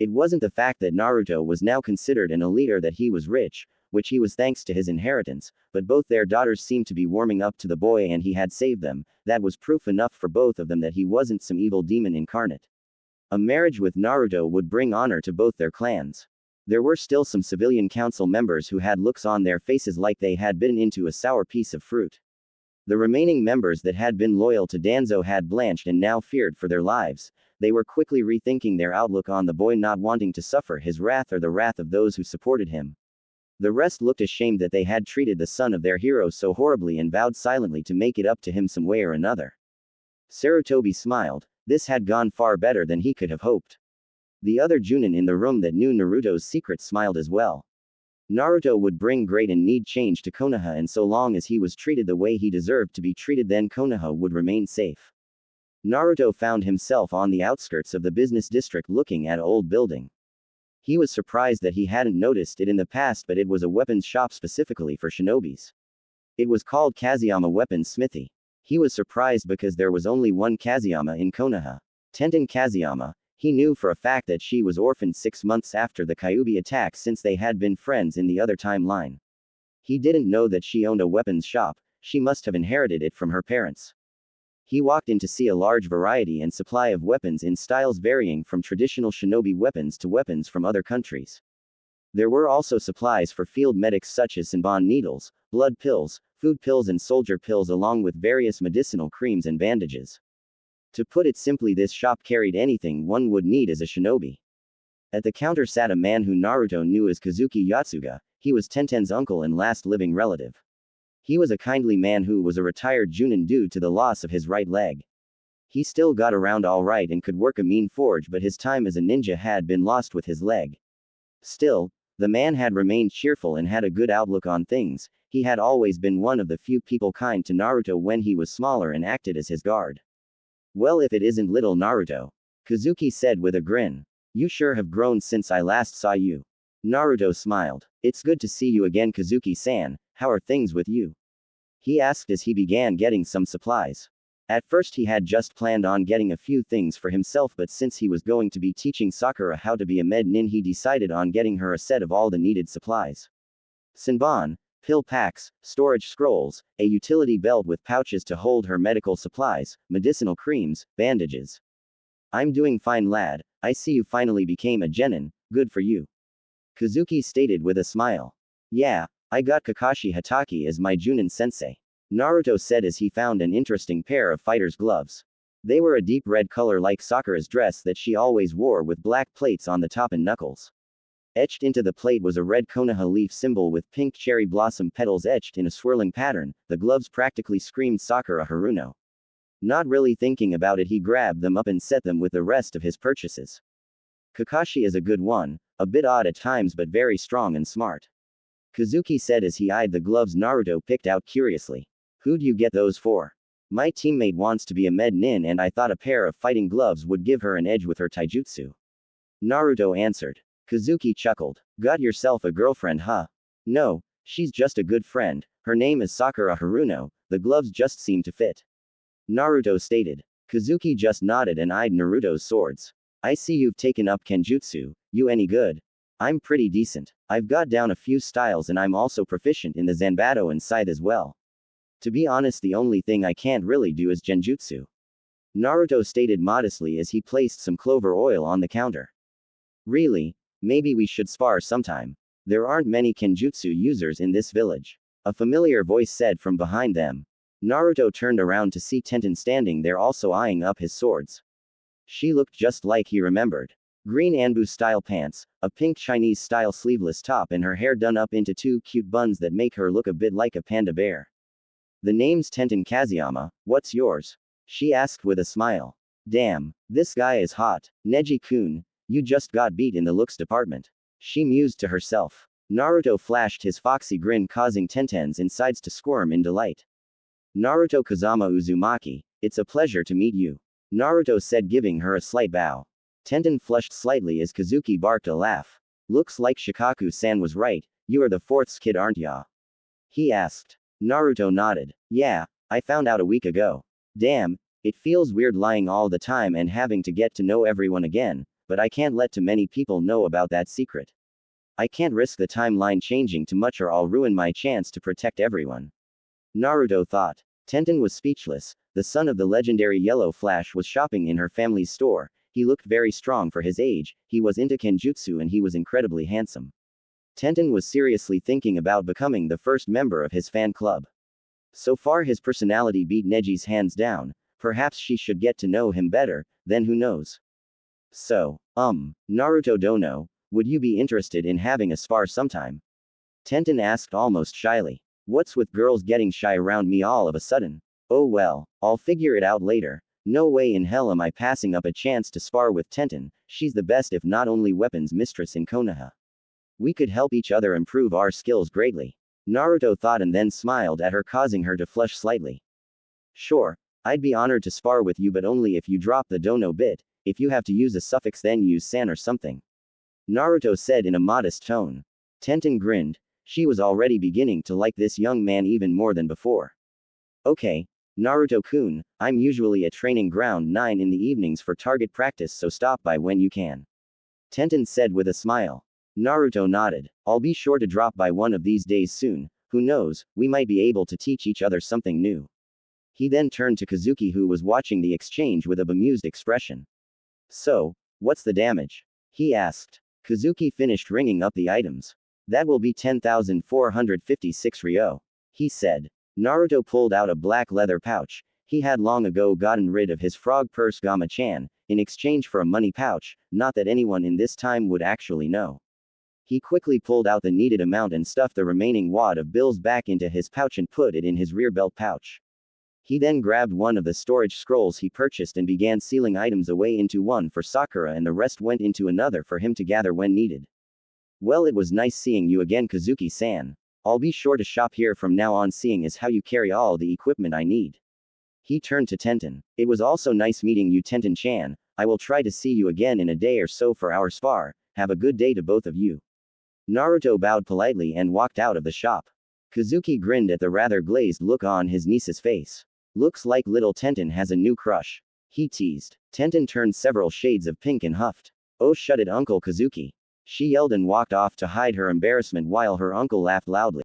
S1: It wasn't the fact that Naruto was now considered an elite or that he was rich, which he was thanks to his inheritance, but both their daughters seemed to be warming up to the boy and he had saved them. That was proof enough for both of them that he wasn't some evil demon incarnate. A marriage with Naruto would bring honor to both their clans. There were still some civilian council members who had looks on their faces like they had bitten into a sour piece of fruit. The remaining members that had been loyal to Danzo had blanched and now feared for their lives. They were quickly rethinking their outlook on the boy, not wanting to suffer his wrath or the wrath of those who supported him. The rest looked ashamed that they had treated the son of their hero so horribly and vowed silently to make it up to him some way or another. Sarutobi smiled. This had gone far better than he could have hoped. The other Junin in the room that knew Naruto's secret smiled as well. Naruto would bring great and need change to Konoha, and so long as he was treated the way he deserved to be treated, then Konoha would remain safe. Naruto found himself on the outskirts of the business district looking at an old building. He was surprised that he hadn't noticed it in the past, but it was a weapons shop specifically for shinobis. It was called Kazuyama Weapons Smithy. He was surprised because there was only one Kazuyama in Konoha. Tenten Kazuyama. He knew for a fact that she was orphaned 6 months after the Kyuubi attack, since they had been friends in the other timeline. He didn't know that she owned a weapons shop. She must have inherited it from her parents. He walked in to see a large variety and supply of weapons in styles varying from traditional shinobi weapons to weapons from other countries. There were also supplies for field medics such as Senbon needles, blood pills, food pills and soldier pills, along with various medicinal creams and bandages. To put it simply, this shop carried anything one would need as a shinobi. At the counter sat a man who Naruto knew as Kazuki Yatsuga. He was Tenten's uncle and last living relative. He was a kindly man who was a retired Junin due to the loss of his right leg. He still got around all right and could work a mean forge, but his time as a ninja had been lost with his leg. Still, the man had remained cheerful and had a good outlook on things. He had always been one of the few people kind to Naruto when he was smaller and acted as his guard. Well, if it isn't little Naruto, Kazuki said with a grin. You sure have grown since I last saw you. Naruto smiled. It's good to see you again, Kazuki-san. How are things with you? He asked as he began getting some supplies. At first he had just planned on getting a few things for himself, but since he was going to be teaching Sakura how to be a med nin, he decided on getting her a set of all the needed supplies. Senbon, pill packs, storage scrolls, a utility belt with pouches to hold her medical supplies, medicinal creams, bandages. I'm doing fine, lad. I see you finally became a genin. Good for you. Kazuki stated with a smile. Yeah, I got Kakashi Hatake as my Junin sensei. Naruto said as he found an interesting pair of fighter's gloves. They were a deep red color like Sakura's dress that she always wore, with black plates on the top and knuckles. Etched into the plate was a red Konoha leaf symbol with pink cherry blossom petals etched in a swirling pattern. The gloves practically screamed Sakura Haruno. Not really thinking about it, he grabbed them up and set them with the rest of his purchases. Kakashi is a good one, a bit odd at times but very strong and smart. Kazuki said as he eyed the gloves Naruto picked out curiously. Who'd you get those for? My teammate wants to be a med nin and I thought a pair of fighting gloves would give her an edge with her taijutsu. Naruto answered. Kazuki chuckled. Got yourself a girlfriend, huh? No, she's just a good friend. Her name is Sakura Haruno. The gloves just seem to fit. Naruto stated. Kazuki just nodded and eyed Naruto's swords. I see you've taken up Kenjutsu. You any good? I'm pretty decent. I've got down a few styles and I'm also proficient in the Zanbato and Scythe as well. To be honest, the only thing I can't really do is Genjutsu. Naruto stated modestly as he placed some clover oil on the counter. Really? Maybe we should spar sometime. There aren't many Kenjutsu users in this village. A familiar voice said from behind them. Naruto turned around to see Tenten standing there, also eyeing up his swords. She looked just like he remembered. Green Anbu-style pants, a pink Chinese-style sleeveless top, and her hair done up into 2 cute buns that make her look a bit like a panda bear. The name's Tenten Kazuyama. What's yours? She asked with a smile. Damn, this guy is hot. Neji-kun, you just got beat in the looks department. She mused to herself. Naruto flashed his foxy grin, causing Tenten's insides to squirm in delight. Naruto Uzumaki, it's a pleasure to meet you. Naruto said, giving her a slight bow. Tenten flushed slightly as Kazuki barked a laugh. Looks like Shikaku-san was right. You are the 4th kid, aren't ya? He asked. Naruto nodded. Yeah, I found out a week ago. Damn, It feels weird lying all the time and having to get to know everyone again, but I can't let too many people know about that secret. I can't risk the timeline changing too much or I'll ruin my chance to protect everyone. Naruto thought. Tenten was speechless. The son of the legendary Yellow Flash was shopping in her family's store. He looked very strong for his age, he was into kenjutsu and he was incredibly handsome. Tenten was seriously thinking about becoming the first member of his fan club. So far his personality beat Neji's hands down, perhaps she should get to know him better, then who knows. So, Naruto Dono, would you be interested in having a spar sometime? Tenten asked almost shyly. What's with girls getting shy around me all of a sudden? Oh well, I'll figure it out later. No way in hell am I passing up a chance to spar with Tenten, she's the best if not only weapons mistress in Konoha. We could help each other improve our skills greatly. Naruto thought and then smiled at her, causing her to flush slightly. Sure, I'd be honored to spar with you, but only if you drop the dono bit. If you have to use a suffix then use san or something. Naruto said in a modest tone. Tenten grinned. She was already beginning to like this young man even more than before. Okay, Naruto-kun, I'm usually at training ground 9 in the evenings for target practice, so stop by when you can. Tenten said with a smile. Naruto nodded. I'll be sure to drop by one of these days soon, who knows, we might be able to teach each other something new. He then turned to Kazuki, who was watching the exchange with a bemused expression. So, what's the damage? He asked. Kazuki finished ringing up the items. That will be 10,456 ryo. He said. Naruto pulled out a black leather pouch. He had long ago gotten rid of his frog purse Gama-chan, in exchange for a money pouch, not that anyone in this time would actually know. He quickly pulled out the needed amount and stuffed the remaining wad of bills back into his pouch and put it in his rear belt pouch. He then grabbed one of the storage scrolls he purchased and began sealing items away into one for Sakura and the rest went into another for him to gather when needed. Well, it was nice seeing you again, Kazuki-san. I'll be sure to shop here from now on, seeing as how you carry all the equipment I need. He turned to Tenten. It was also nice meeting you, Tenten-chan. I will try to see you again in a day or so for our spar. Have a good day to both of you. Naruto bowed politely and walked out of the shop. Kazuki grinned at the rather glazed look on his niece's face. Looks like little Tenten has a new crush. He teased. Tenten turned several shades of pink and huffed. Oh, shut it, Uncle Kazuki. She yelled and walked off to hide her embarrassment while her uncle laughed loudly.